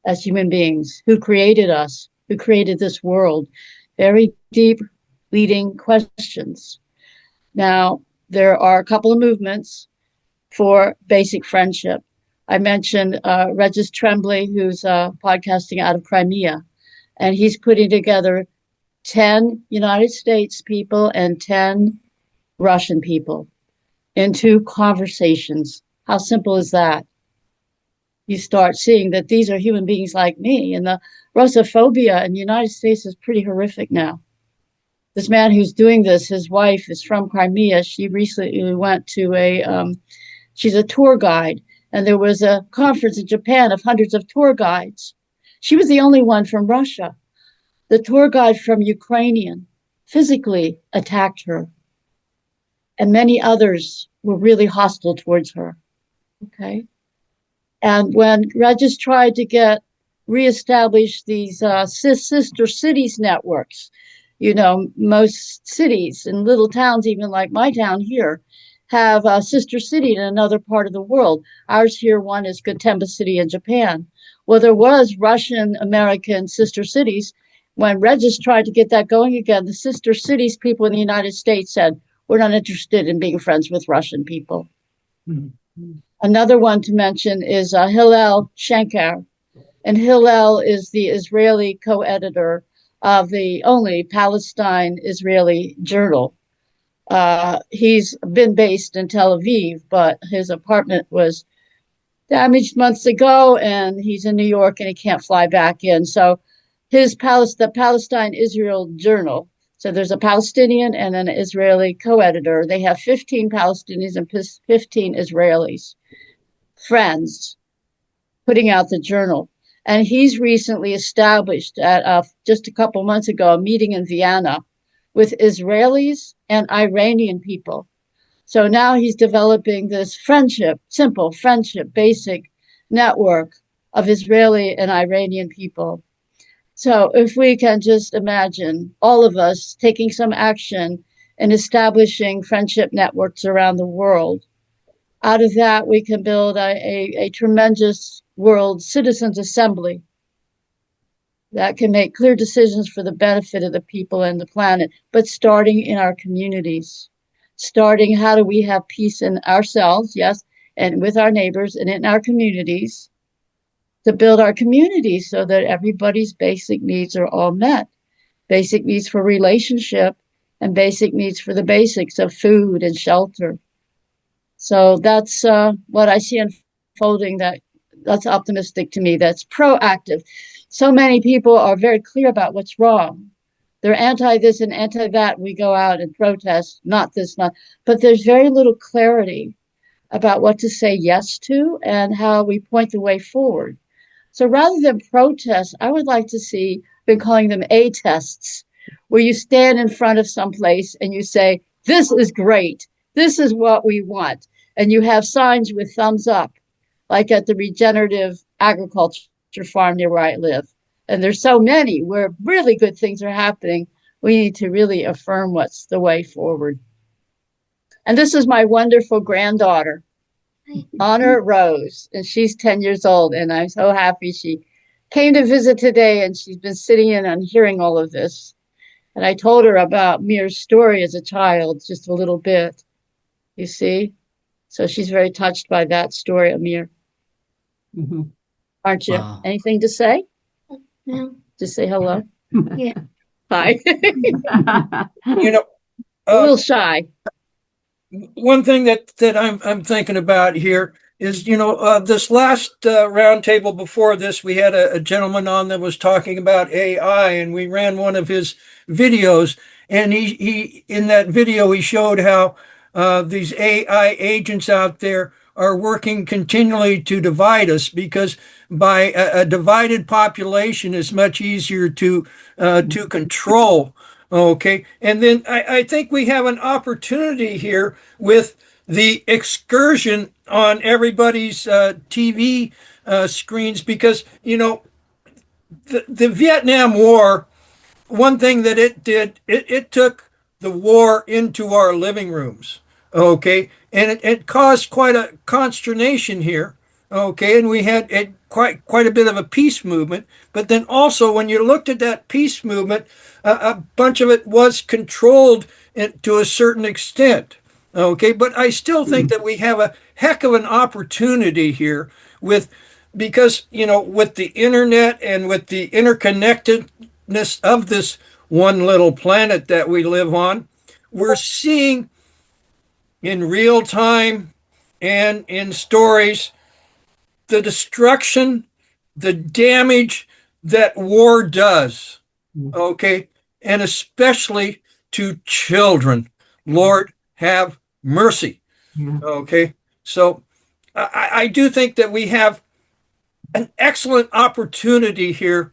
as human beings? Who created us? Who created this world? Very deep, leading questions. Now, there are a couple of movements for basic friendship. I mentioned Regis Tremblay, who's podcasting out of Crimea, and he's putting together 10 United States people and 10 Russian people into conversations. How simple is that? You start seeing that these are human beings like me, and the Russophobia in the United States is pretty horrific now. This man who's doing this, his wife is from Crimea. She recently went to she's a tour guide, and there was a conference in Japan of hundreds of tour guides. She was the only one from Russia. The tour guide from Ukrainian physically attacked her, and many others were really hostile towards her. Okay. And when Regis tried to reestablish these sister cities networks, most cities and little towns, even like my town here, have a sister city in another part of the world. Ours here, one is Gotemba City in Japan. Well, there was Russian-American sister cities. When Regis tried to get that going again, the sister cities people in the United States said, we're not interested in being friends with Russian people. Mm-hmm. Another one to mention is Hillel Shankar. And Hillel is the Israeli co-editor of the only Palestine-Israeli journal. He's been based in Tel Aviv, but his apartment was damaged months ago, and he's in New York, and he can't fly back in. So the Palestine-Israel journal, so there's a Palestinian and an Israeli co-editor. They have 15 Palestinians and 15 Israelis, friends, putting out the journal. And he's recently established at just a couple months ago a meeting in Vienna with Israelis and Iranian people. So now he's developing this simple friendship, basic network of Israeli and Iranian people. So if we can just imagine all of us taking some action and establishing friendship networks around the world, out of that we can build a tremendous world citizens assembly that can make clear decisions for the benefit of the people and the planet, but starting in our communities. Starting, how do we have peace in ourselves, yes, and with our neighbors and in our communities, to build our communities so that everybody's basic needs are all met. Basic needs for relationship and basic needs for the basics of food and shelter. So that's what I see unfolding. That's optimistic to me. That's proactive. So many people are very clear about what's wrong. They're anti this and anti that. We go out and protest, not this, not. But there's very little clarity about what to say yes to and how we point the way forward. So rather than protest, I would like to see, I've been calling them A tests, where you stand in front of some place and you say, this is great. This is what we want. And you have signs with thumbs up, like at the regenerative agriculture farm near where I live. And there's so many where really good things are happening. We need to really affirm what's the way forward. And this is my wonderful granddaughter, Honor Rose, and she's 10 years old. And I'm so happy she came to visit today, and she's been sitting in and hearing all of this. And I told her about Mir's story as a child, just a little bit, you see. So she's very touched by that story, Amir. Mm-hmm. Aren't you? Wow. Anything to say? No. Just say hello. Yeah. Hi. A little shy. One thing that I'm thinking about here is, this last roundtable before this, we had a gentleman on that was talking about AI, and we ran one of his videos, and he in that video he showed how these AI agents out there are working continually to divide us, because by a divided population is much easier to control. Okay, and then I think we have an opportunity here with the excursion on everybody's TV screens, because the Vietnam War one thing that it did, it took the war into our living rooms. Okay. And it caused quite a consternation here. Okay. And we had quite a bit of a peace movement. But then also, when you looked at that peace movement, a bunch of it was controlled to a certain extent. Okay. But I still think that we have a heck of an opportunity here with, because, with the internet and with the interconnectedness of this one little planet that we live on, we're seeing in real time and in stories the destruction, the damage that war does. Okay. And especially to children. Lord, have mercy. Yeah. Okay. So I do think that we have an excellent opportunity here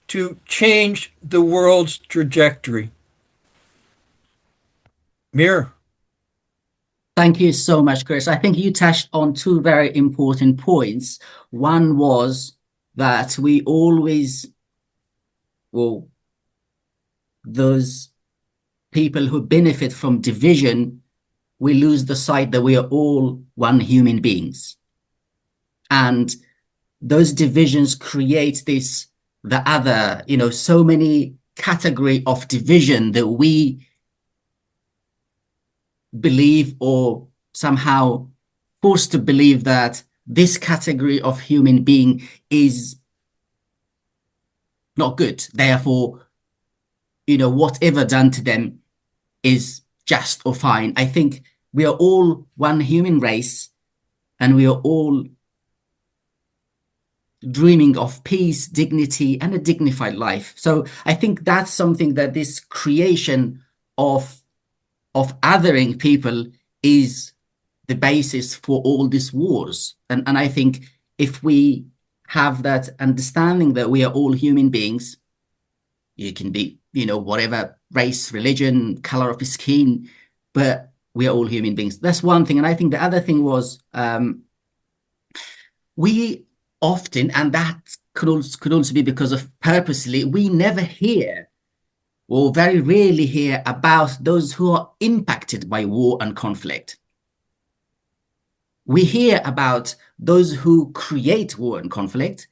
to change the world's trajectory. Mir. Thank you so much, Chris. I think you touched on two very important points. One was that we always, well, those people who benefit from division, we lose the sight that we are all one human beings. And those divisions create this, the other, so many category of division that we believe or somehow forced to believe that this category of human being is not good. Therefore, whatever done to them is just or fine. I think we are all one human race, and we are all dreaming of peace, dignity, and a dignified life. So I think that's something that this creation of othering people is the basis for all these wars. And I think if we have that understanding that we are all human beings, you can be, whatever race, religion, color of skin, but we are all human beings. That's one thing. And I think the other thing was we often, and that could also be because of purposely, we never hear or very rarely hear about those who are impacted by war and conflict. We hear about those who create war and conflict,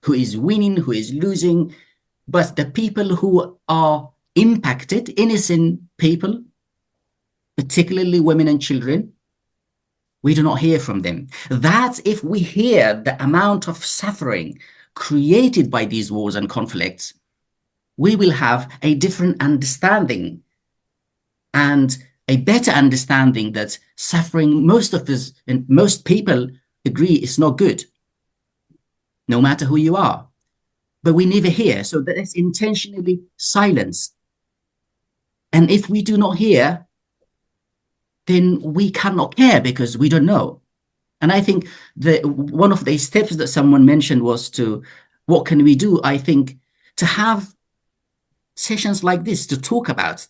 who is winning, who is losing, but the people who are impacted, innocent people, particularly women and children, we do not hear from them. That if we hear the amount of suffering created by these wars and conflicts, we will have a different understanding and a better understanding that suffering, most of us and most people agree, is not good, no matter who you are. But we never hear, so that is intentionally silenced. And if we do not hear, then we cannot care because we don't know. And I think one of the steps that someone mentioned was to, what can we do? I think to have sessions like this to talk about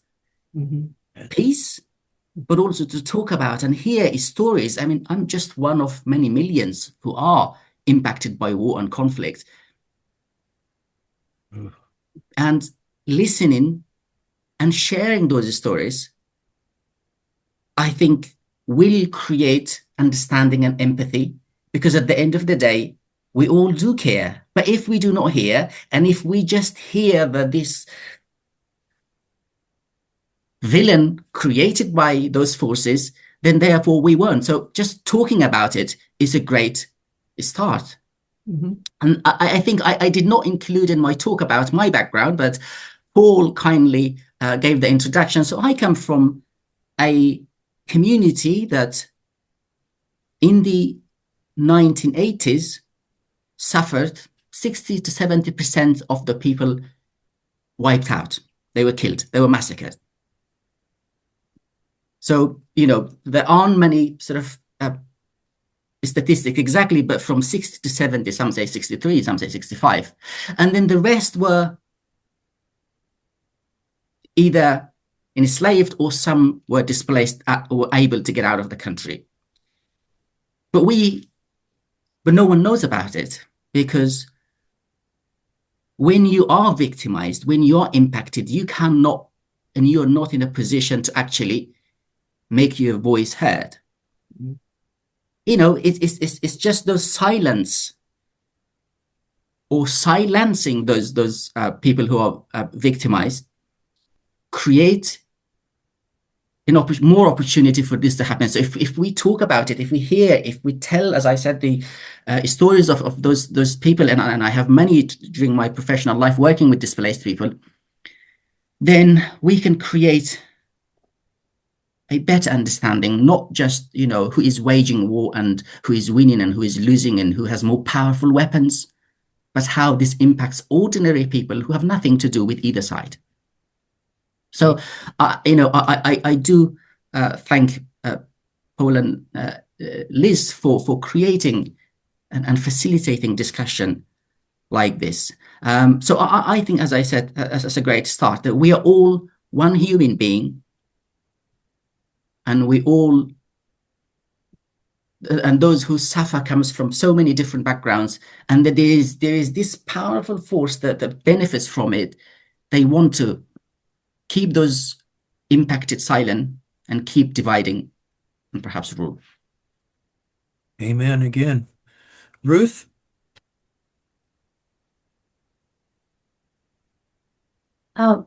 peace, but also to talk about and hear stories. I mean, I'm just one of many millions who are impacted by war and conflict. And listening and sharing those stories, I think, will create understanding and empathy, because at the end of the day, we all do care. But if we do not hear, and if we just hear that this villain created by those forces, then therefore we won't. So just talking about it is a great start. And I think I did not include in my talk about my background, but Paul kindly gave the introduction. So I come from a community that in the 1980s suffered 60 to 70% of the people wiped out. They were killed. They were massacred. So, there aren't many sort of statistics exactly, but from 60 to 70, some say 63, some say 65. And then the rest were either enslaved or some were displaced or able to get out of the country. But no one knows about it because when you are victimized, when you are impacted, you cannot, and you're not in a position to actually make your voice heard. You know, it's just those silence or silencing those people who are victimized create more opportunity for this to happen. So if we talk about it, if we tell, as I said, the stories of those people, and I have many during my professional life working with displaced people, then we can create a better understanding, not just, you know, who is waging war and who is winning and who is losing and who has more powerful weapons, but how this impacts ordinary people who have nothing to do with either side. So, you know, I do thank Paul and Liz for creating and facilitating discussion like this. So I think, as I said, as a great start, that we are all one human being, and we all, and those who suffer comes from so many different backgrounds, and that there is this powerful force that benefits from it. They want to keep those impacted silent and keep dividing and perhaps rule. Amen again. Ruth?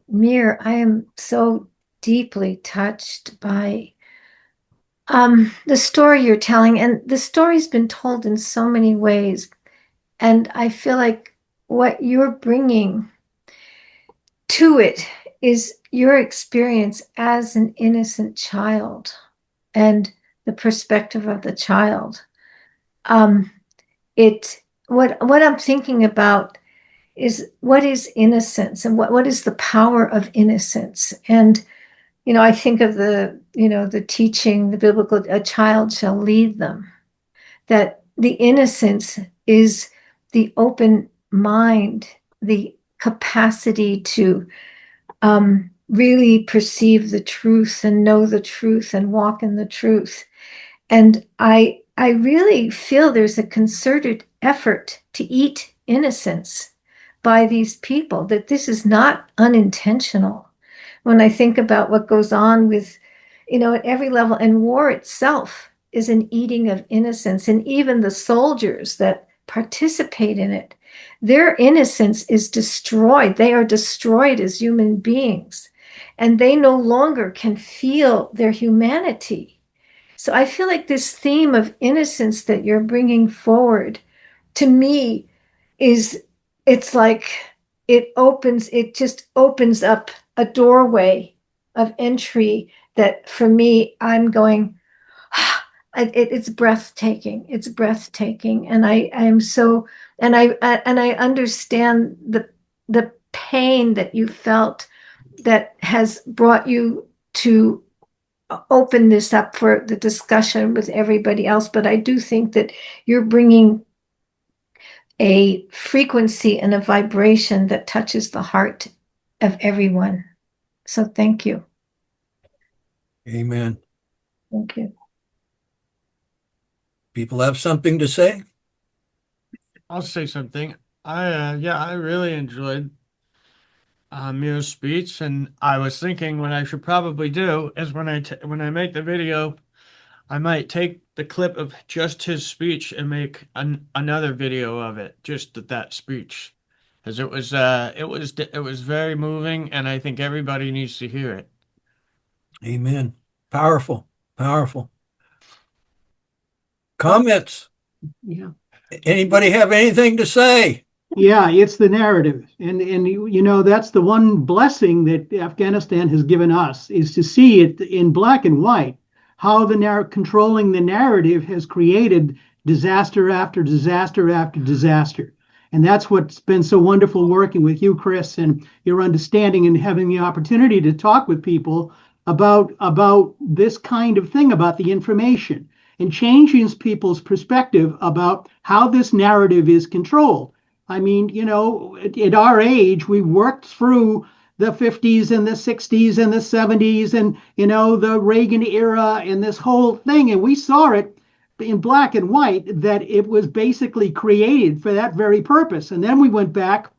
Mir, I am so deeply touched by the story you're telling, and the story's been told in so many ways, and I feel like what you're bringing to it is your experience as an innocent child and the perspective of the child. What I'm thinking about is what is innocence, and what is the power of innocence. And you know, I think of the teaching, the biblical, a child shall lead them, that the innocence is the open mind, the capacity to really perceive the truth and know the truth and walk in the truth. And I really feel there's a concerted effort to eat innocence by these people, that this is not unintentional. When I think about what goes on with, you know, at every level, and war itself is an eating of innocence, and even the soldiers that participate in it, their innocence is destroyed. They are destroyed as human beings, and they no longer can feel their humanity. So I feel like this theme of innocence that you're bringing forward, to me, it's like it just opens up a doorway of entry that, for me, I'm going, it's breathtaking. It's breathtaking. And I am so, and I understand the pain that you felt that has brought you to open this up for the discussion with everybody else. But I do think that you're bringing a frequency and a vibration that touches the heart of everyone. So thank you. Amen. Thank you. People have something to say? I'll say something. I really enjoyed Mir's speech, and I was thinking what I should probably do is when I make the video, I might take the clip of just his speech and make another video of it, just that speech, because it was very moving, and I think everybody needs to hear it. Amen. Powerful, powerful. Comments? Yeah. Anybody have anything to say? Yeah, it's the narrative. And you know, that's the one blessing that Afghanistan has given us, is to see it in black and white, how controlling the narrative has created disaster after disaster after disaster. And that's what's been so wonderful working with you, Chris, and your understanding and having the opportunity to talk with people about this kind of thing, about the information, and changing people's perspective about how this narrative is controlled. I mean, you know, at our age, we worked through the 50s and the 60s and the 70s and, you know, the Reagan era and this whole thing. And we saw it in black and white, that it was basically created for that very purpose. And then we went back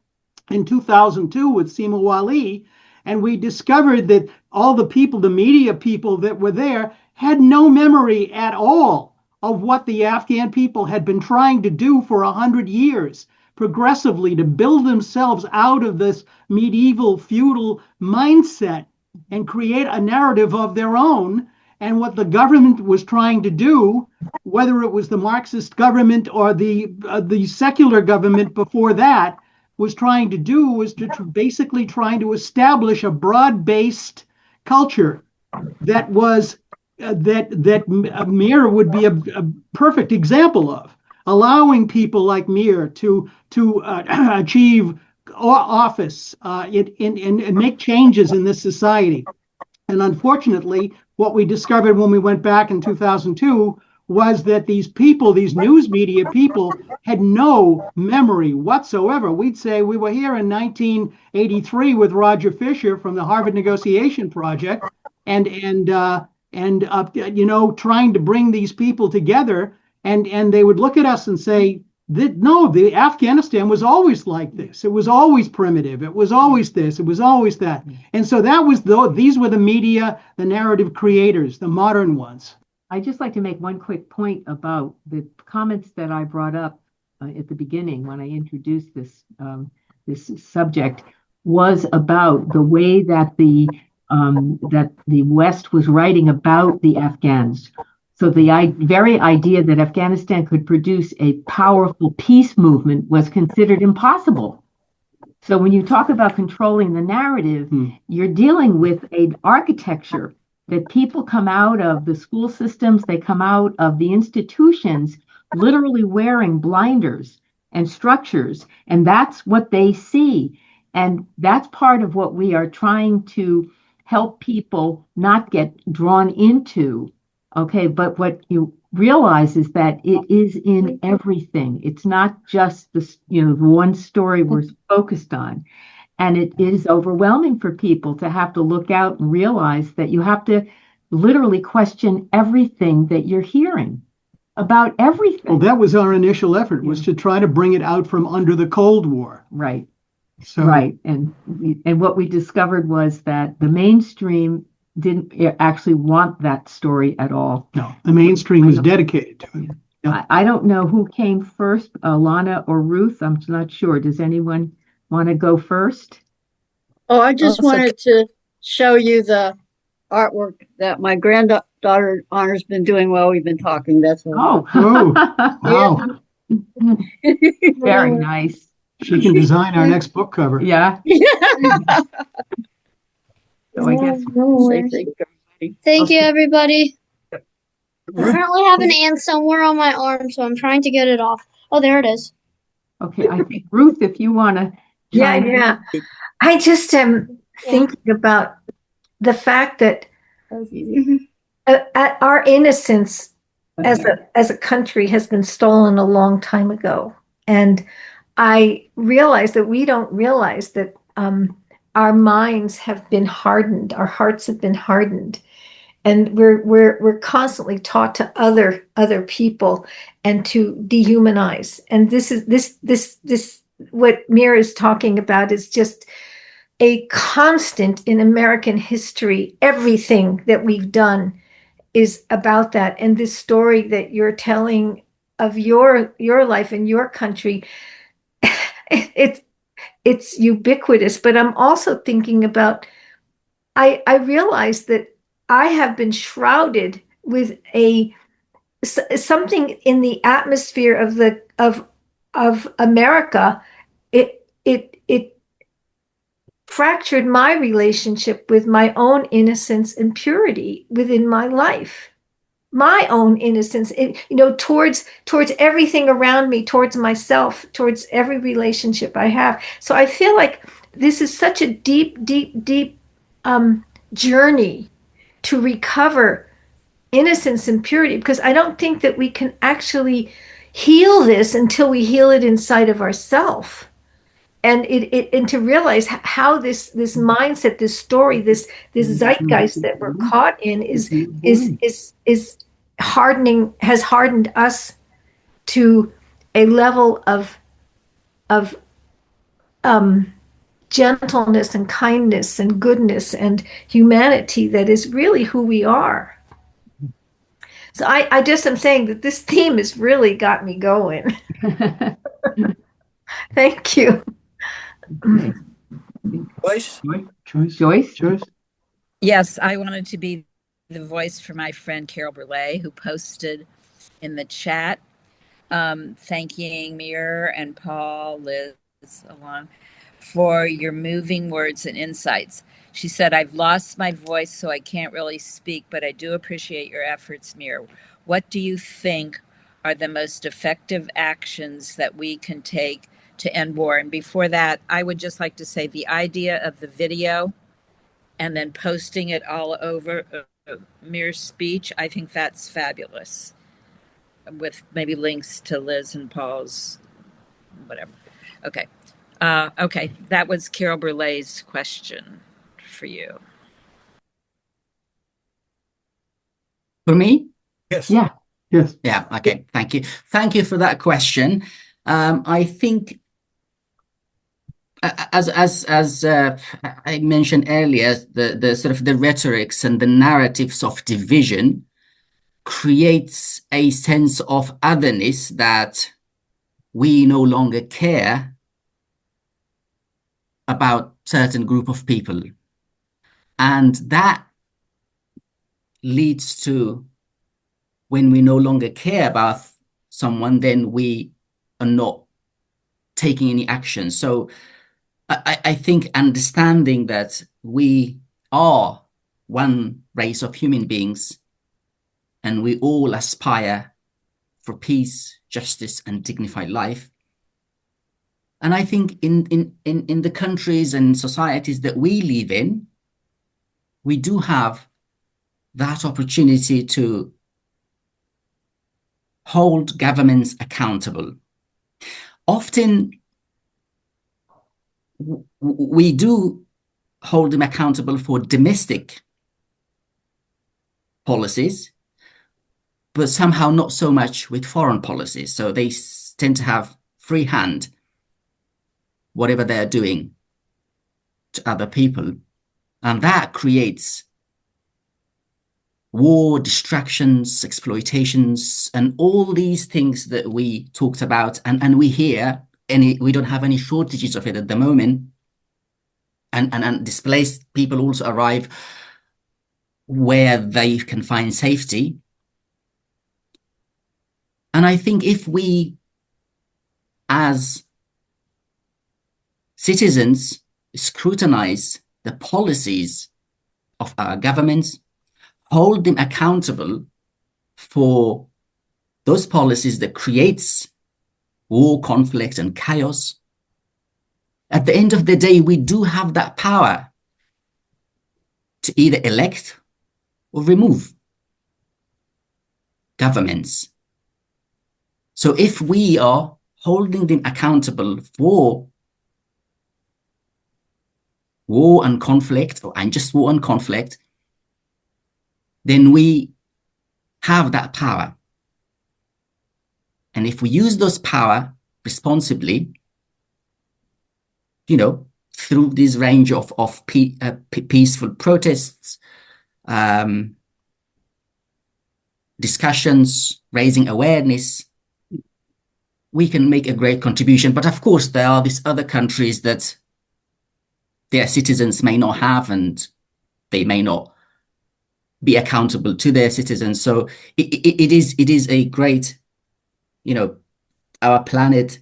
in 2002 with Sima Wali, and we discovered that all the people, the media people that were there, had no memory at all of what the Afghan people had been trying to do for 100 years, progressively to build themselves out of this medieval feudal mindset and create a narrative of their own. And what the government was trying to do, whether it was the Marxist government or the secular government before that, was trying to do was to basically trying to establish a broad-based culture that was that Mir would be a perfect example of, allowing people like Mir to achieve office and make changes in this society. And unfortunately, what we discovered when we went back in 2002 was that these people, these news media people, had no memory whatsoever. We'd say we were here in 1983 with Roger Fisher from the Harvard Negotiation Project, and trying to bring these people together, and they would look at us and say that no, the Afghanistan was always like this. It was always primitive. It was always this. It was always that. And so that was these were the media, the narrative creators, the modern ones. I'd just like to make one quick point about the comments that I brought up at the beginning when I introduced this subject, was about the way that the West was writing about the Afghans. So the very idea that Afghanistan could produce a powerful peace movement was considered impossible. So when you talk about controlling the narrative, you're dealing with an architecture that people come out of the school systems, they come out of the institutions, literally wearing blinders and structures, and that's what they see. And that's part of what we are trying to help people not get drawn into. Okay, but what you realize is that it is in everything. It's not just the one story we're focused on. And it is overwhelming for people to have to look out and realize that you have to literally question everything that you're hearing about everything. Well, that was our initial effort, was to try to bring it out from under the Cold War. Right. So, right. And what we discovered was that the mainstream didn't actually want that story at all. No, the mainstream was dedicated to it. Yeah. I don't know who came first, Lana or Ruth. I'm not sure. Does anyone want to go first? Oh, I just wanted to show you the artwork that my granddaughter Honor's been doing while we've been talking. That's all. Oh, wow. Very nice. She can design our next book cover. Yeah. So I guess. Thank you, everybody. I currently have an ant somewhere on my arm, so I'm trying to get it off. Oh, there it is. Okay, I think Ruth, if you want to. Yeah. I just am thinking about the fact that our innocence as a country has been stolen a long time ago, and I realize that we don't realize that our minds have been hardened, our hearts have been hardened, and we're constantly taught to other people and to dehumanize. And this what Mir is talking about is just a constant in American history. Everything that we've done is about that. And this story that you're telling of your life in your country, it's ubiquitous. But I'm also thinking about, I realize that I have been shrouded with something in the atmosphere of America. It fractured my relationship with my own innocence and purity within my life. My own innocence, towards everything around me, towards myself, towards every relationship I have. So I feel like this is such a deep journey to recover innocence and purity, because I don't think that we can actually heal this until we heal it inside of ourselves. And and to realize how this mindset, this story, this zeitgeist that we're caught in is hardening, has hardened us to a level of gentleness and kindness and goodness and humanity that is really who we are. So I just am saying that this theme has really got me going. Thank you. Okay. Joyce? Joyce? Yes, I wanted to be the voice for my friend Carol Burley, who posted in the chat, thanking Mir and Paul, Liz, Alon, for your moving words and insights. She said, I've lost my voice, so I can't really speak, but I do appreciate your efforts, Mir. What do you think are the most effective actions that we can take to end war? And before that, I would just like to say the idea of the video and then posting it all over Mir's speech, I think that's fabulous. With maybe links to Liz and Paul's, whatever. Okay. Okay, that was Carol Burley's question for you. For me? Yes. Yes. Yeah, okay, thank you. Thank you for that question. I think, as I mentioned earlier, the sort of the rhetorics and the narratives of division creates a sense of otherness that we no longer care about certain group of people. And that leads to, when we no longer care about someone, then we are not taking any action. So I think understanding that we are one race of human beings and we all aspire for peace, justice, and dignified life. And I think in the countries and societies that we live in, we do have that opportunity to hold governments accountable. Often we do hold them accountable for domestic policies, but somehow not so much with foreign policies. So they tend to have free hand, whatever they're doing to other people. And that creates war, distractions, exploitations, and all these things that we talked about, and we hear, and we don't have any shortages of it at the moment. And displaced people also arrive where they can find safety. And I think if we, as citizens, scrutinize the policies of our governments, hold them accountable for those policies that creates war, conflict, and chaos, at the end of the day, we do have that power to either elect or remove governments. So if we are holding them accountable for war and conflict, or unjust war and conflict, then we have that power. And if we use those power responsibly, through this range of peaceful protests, discussions, raising awareness, we can make a great contribution. But of course, there are these other countries that their citizens may not have, and they may not be accountable to their citizens. So it is a great, our planet,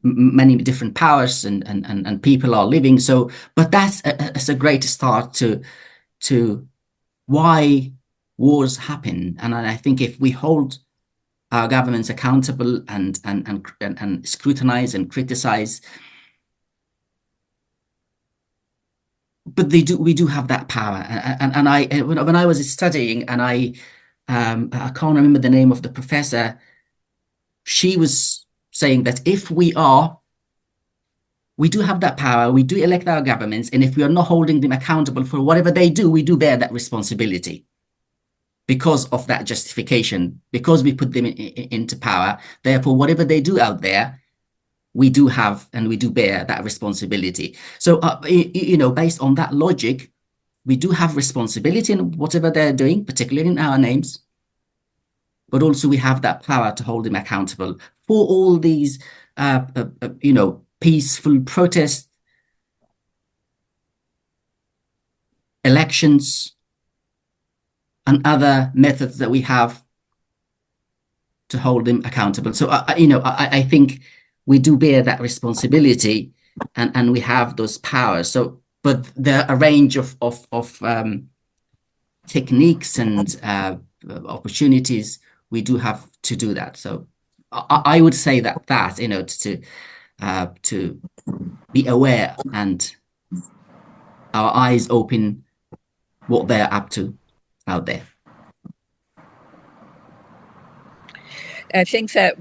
many different powers and people are living. So, but that's a great start to why wars happen. And I think if we hold our governments accountable and scrutinize and criticize, but we do have that power. And when I was studying, and I can't remember the name of the professor, she was saying that if we do have that power, we do elect our governments, and if we are not holding them accountable for whatever they do, we do bear that responsibility because of that justification, because we put them into power. Therefore, whatever they do out there, we do have and we do bear that responsibility. So, based on that logic, we do have responsibility in whatever they're doing, particularly in our names, but also we have that power to hold them accountable for all these, peaceful protests, elections, and other methods that we have to hold them accountable. So, I think we do bear that responsibility, and we have those powers. So, but there are a range of techniques and opportunities we do have to do that. So, I would say that to be aware and our eyes open what they're up to out there. I think that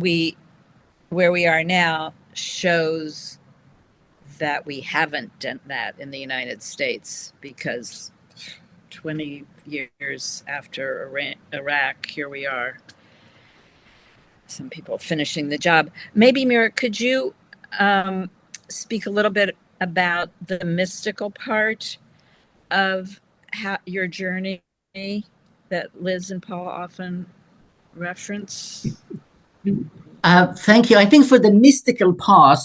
where we are now shows that we haven't done that in the United States, because 20 years after Iraq, here we are. Some people finishing the job. Maybe, Mir, could you speak a little bit about the mystical part of your journey that Liz and Paul often reference? Thank you. I think for the mystical part,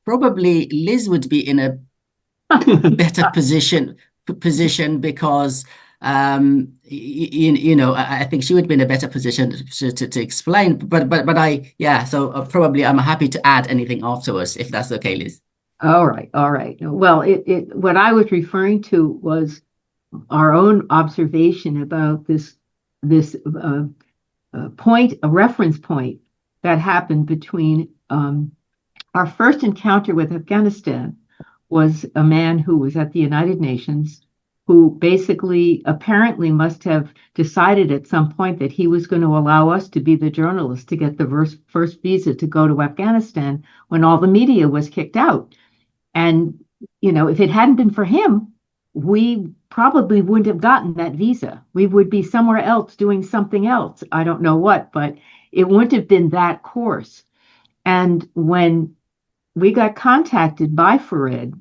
probably Liz would be in a better position because I think she would be in a better position to explain. But so probably I'm happy to add anything afterwards, if that's okay, Liz. All right. Well, what I was referring to was our own observation about this point, a reference point that happened between our first encounter with Afghanistan was a man who was at the United Nations, who basically apparently must have decided at some point that he was going to allow us to be the journalists to get the first visa to go to Afghanistan when all the media was kicked out. And, if it hadn't been for him, we probably wouldn't have gotten that visa. We would be somewhere else doing something else. I don't know what, but it wouldn't have been that course. And when we got contacted by Farid,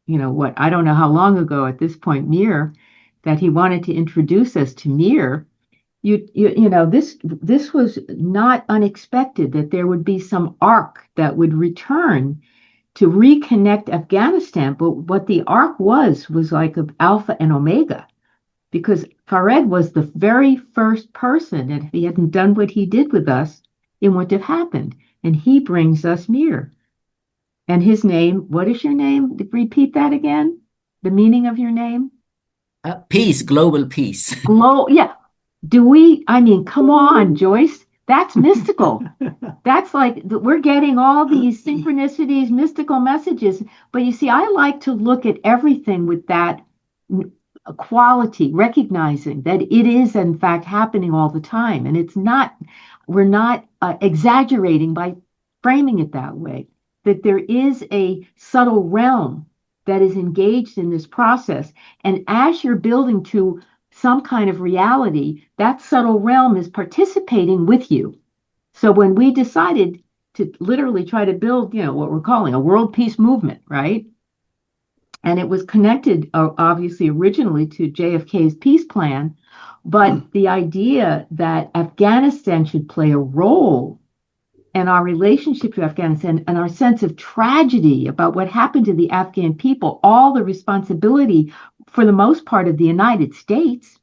I don't know how long ago at this point, Mir, that he wanted to introduce us to Mir. This was not unexpected, that there would be some arc that would return to reconnect Afghanistan. But what the arc was like of Alpha and Omega, because Farid was the very first person, and if he hadn't done what he did with us, it wouldn't have happened. And he brings us Mir. And his name, what is your name? Repeat that again. The meaning of your name? Peace, global peace. Yeah. Come on, Joyce. That's mystical. That's like, we're getting all these synchronicities, mystical messages. But you see, I like to look at everything with that quality, recognizing that it is in fact happening all the time. And we're not exaggerating by framing it that way, that there is a subtle realm that is engaged in this process. And as you're building to some kind of reality, that subtle realm is participating with you. So when we decided to literally try to build, what we're calling a world peace movement, right? And it was connected, obviously, originally to JFK's peace plan, but the idea that Afghanistan should play a role in our relationship to Afghanistan and our sense of tragedy about what happened to the Afghan people, all the responsibility for the most part of the United States.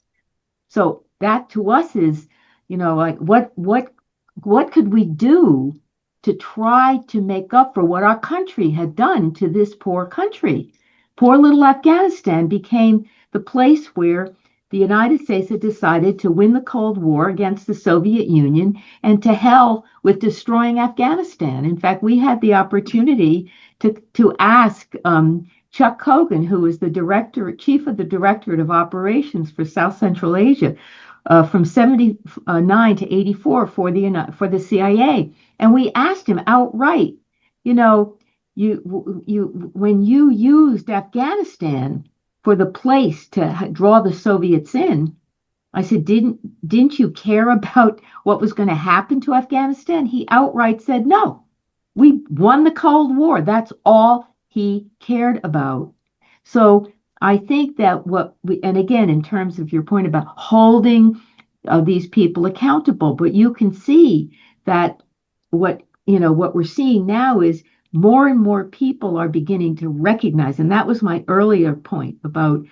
So that to us is, like what could we do to try to make up for what our country had done to this poor country? Poor little Afghanistan became the place where the United States had decided to win the Cold War against the Soviet Union, and to hell with destroying Afghanistan. In fact, we had the opportunity to ask Chuck Cogan, who is the chief of the Directorate of Operations for South Central Asia, from 79 to 84 for the CIA, and we asked him outright, when you used Afghanistan for the place to draw the Soviets in, I said, didn't you care about what was going to happen to Afghanistan? He outright said no. We won the Cold War. That's all he cared about. So I think that and again, in terms of your point about holding these people accountable, but you can see that what we're seeing now is more and more people are beginning to recognize, and that was my earlier point about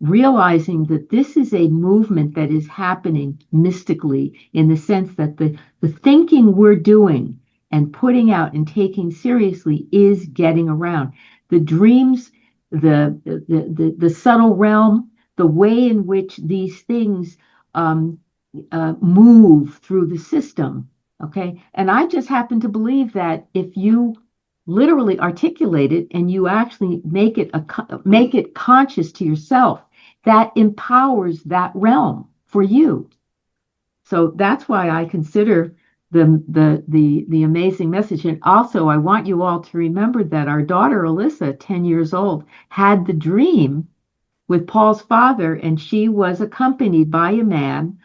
realizing that this is a movement that is happening mystically in the sense that the thinking we're doing and putting out and taking seriously is getting around. The dreams, the subtle realm, the way in which these things move through the system. Okay. And I just happen to believe that if you literally articulate it and you actually make it conscious to yourself, that empowers that realm for you. So that's why I consider the amazing message. And also, I want you all to remember that our daughter Alyssa, 10 years old, had the dream with Paul's father, and she was accompanied by a man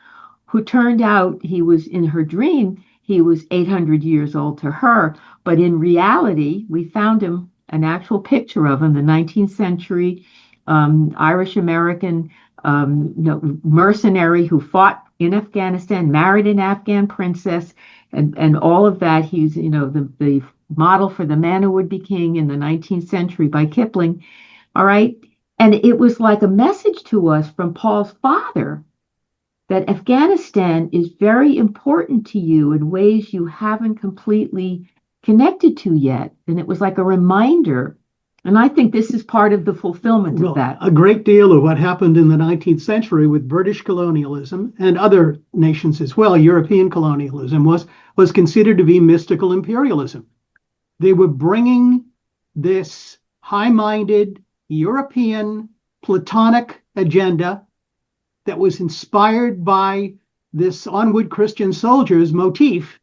who turned out he was in her dream. He was 800 years old to her, but in reality, we found him an actual picture of him, the 19th century Irish American mercenary who fought in Afghanistan, married an Afghan princess, and all of that. He's the model for the man who would be king in the 19th century by Kipling. All right. And it was like a message to us from Paul's father that Afghanistan is very important to you in ways you haven't completely connected to yet. And it was like a reminder. And I think this is part of the fulfillment of that. A great deal of what happened in the 19th century with British colonialism and other nations as well, European colonialism, was considered to be mystical imperialism. They were bringing this high-minded European Platonic agenda that was inspired by this onward Christian soldiers motif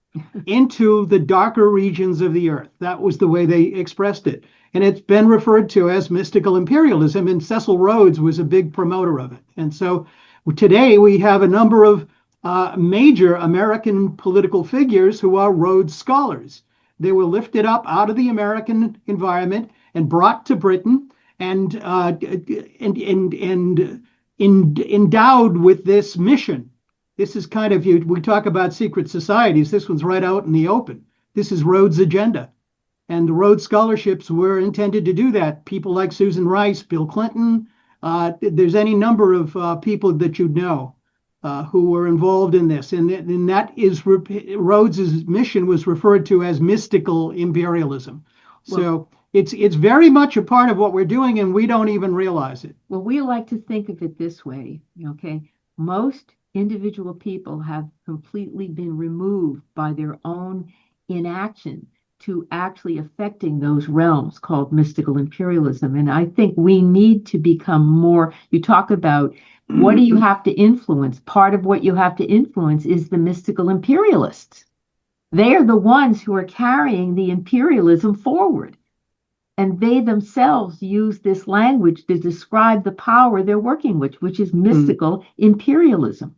into the darker regions of the earth. That was the way they expressed it. And it's been referred to as mystical imperialism, and Cecil Rhodes was a big promoter of it. And so today we have a number of major American political figures who are Rhodes scholars. They were lifted up out of the American environment and brought to Britain and endowed with this mission. This is kind of, we talk about secret societies. This one's right out in the open. This is Rhodes' agenda. And the Rhodes scholarships were intended to do that. People like Susan Rice, Bill Clinton, there's any number of people that you'd know who were involved in this. And that is, Rhodes' mission was referred to as mystical imperialism. So it's very much a part of what we're doing, and we don't even realize it. Well, we like to think of it this way, okay? Most individual people have completely been removed by their own inaction to actually affecting those realms called mystical imperialism. And I think we need to become more, you talk about what do you have to influence? Part of what you have to influence is the mystical imperialists. They are the ones who are carrying the imperialism forward. And they themselves use this language to describe the power they're working with, which is mystical imperialism.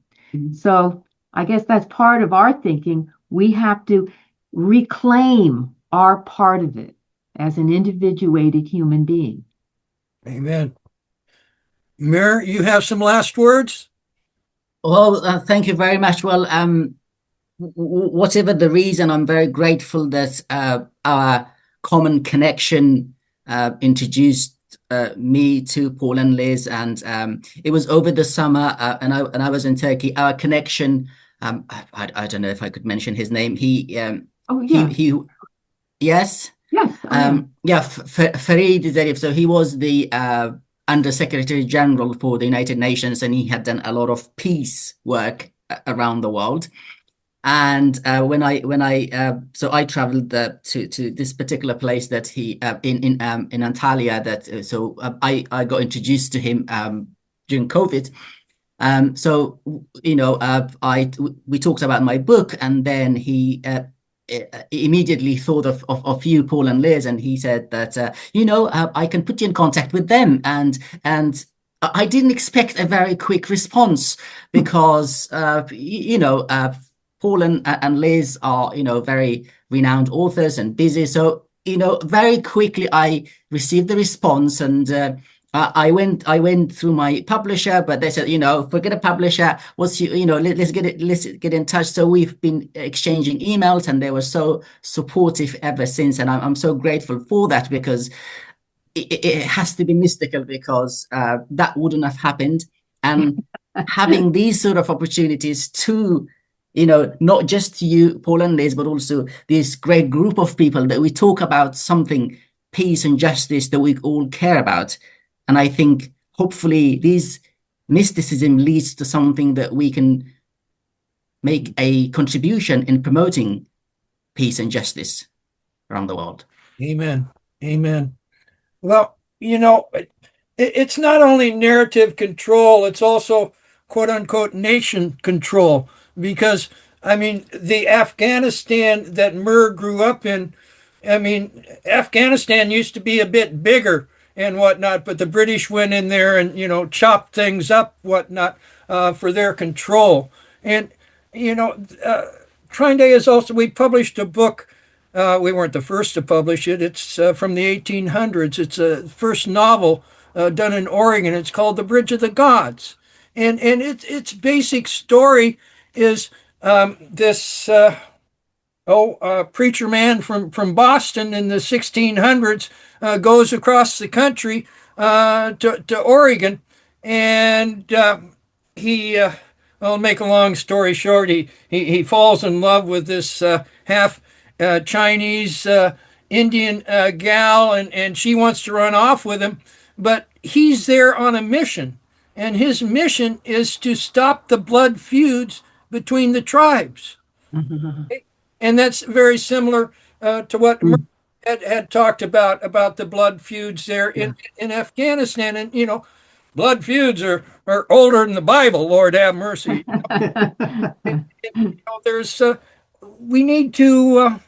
So I guess that's part of our thinking. We have to reclaim our part of it as an individuated human being. Amen. Mir, you have some last words? Well, thank you very much. Well, whatever the reason, I'm very grateful that our common connection introduced me to Paul and Liz, and it was over the summer, and I was in Turkey. Our connection, I don't know if I could mention his name. Yes. Fareed Zarif. So he was the Under Secretary General for the United Nations, and he had done a lot of peace work around the world. And when I traveled to this particular place that he in Antalya. I got introduced to him during COVID. We talked about my book, and then he immediately thought of you, Paul and Liz, and he said that I can put you in contact with them, and I didn't expect a very quick response because Paul and Liz are very renowned authors and busy. So, very quickly I received the response, and I went through my publisher, but they said, forget a publisher. Let's get in touch. So we've been exchanging emails, and they were so supportive ever since. And I'm so grateful for that, because it has to be mystical, because that wouldn't have happened. And having these sort of opportunities to, not just you, Paul and Liz, but also this great group of people that we talk about something, peace and justice, that we all care about. And I think hopefully this mysticism leads to something that we can make a contribution in promoting peace and justice around the world. Amen. Amen. Well, it's not only narrative control, it's also quote unquote nation control. Because, the Afghanistan that Mir grew up in, Afghanistan used to be a bit bigger and whatnot, but the British went in there and, chopped things up, whatnot, for their control. And, Trine Day is also, we published a book. We weren't the first to publish it. It's from the 1800s. It's a first novel done in Oregon. It's called The Bridge of the Gods. And its basic story is this preacher man from Boston in the 1600s goes across the country to Oregon, and he I'll make a long story short. He falls in love with this half Chinese Indian gal, and she wants to run off with him, but he's there on a mission, and his mission is to stop the blood feuds between the tribes. And that's very similar to what Mer had talked about the blood feuds there in Afghanistan. And, blood feuds are older than the Bible, Lord have mercy. There's we need to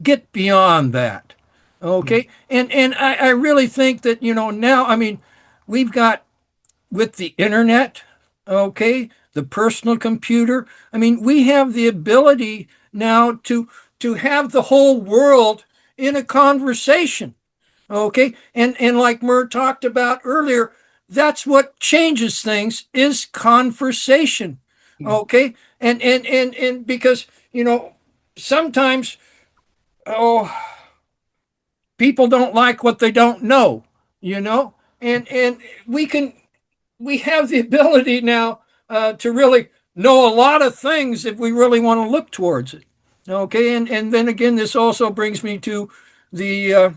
get beyond that. Okay. And I really think that, now, we've got, with the internet, okay, the personal computer, we have the ability now to have the whole world in a conversation. Okay. And like Mer talked about earlier, that's what changes things, is conversation. Okay. And because, sometimes, people don't like what they don't know, and we have the ability now to really know a lot of things if we really want to look towards it. Okay. And then again, this also brings me to the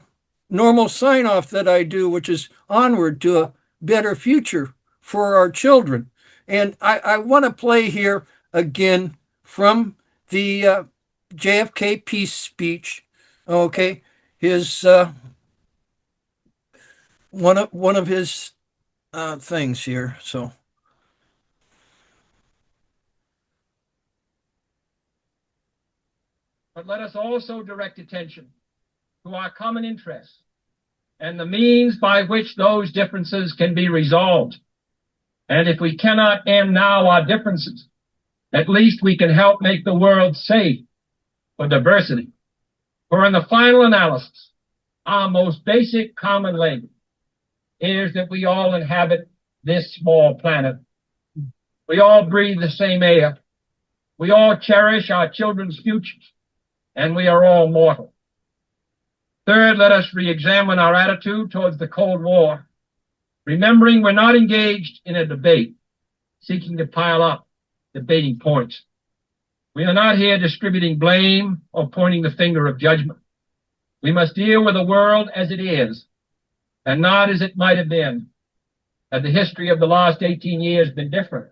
normal sign off that I do, which is onward to a better future for our children. And I want to play here again from the JFK peace speech. Okay. His one of his things here. So. But let us also direct attention to our common interests and the means by which those differences can be resolved. And if we cannot end now our differences, at least we can help make the world safe for diversity. For in the final analysis, our most basic common language is that we all inhabit this small planet. We all breathe the same air. We all cherish our children's futures, and we are all mortal. Third, let us re-examine our attitude towards the Cold War, remembering we're not engaged in a debate, seeking to pile up debating points. We are not here distributing blame or pointing the finger of judgment. We must deal with the world as it is, and not as it might have been, had the history of the last 18 years been different.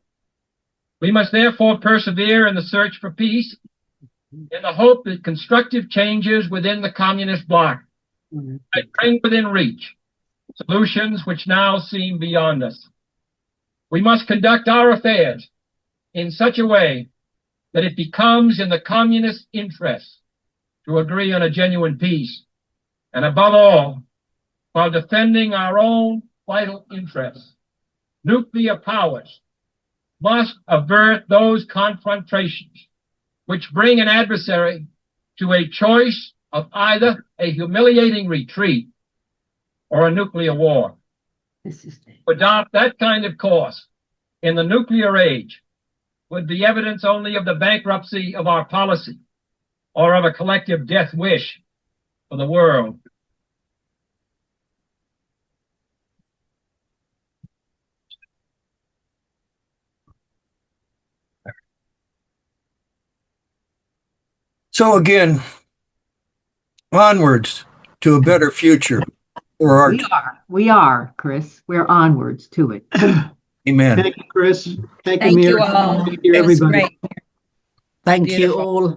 We must therefore persevere in the search for peace, in the hope that constructive changes within the communist bloc might bring within reach solutions which now seem beyond us. We must conduct our affairs in such a way that it becomes in the communist interest to agree on a genuine peace, and above all, while defending our own vital interests. Nuclear powers must avert those confrontations which bring an adversary to a choice of either a humiliating retreat or a nuclear war. To adopt that kind of course in the nuclear age would be evidence only of the bankruptcy of our policy or of a collective death wish for the world. So again, onwards to a better future for our We are, Chris. We're onwards to it. Amen. Thank you, Chris. Thank you, Thank Mir. you all. Thank you, It was everybody. great. Thank Beautiful. you all.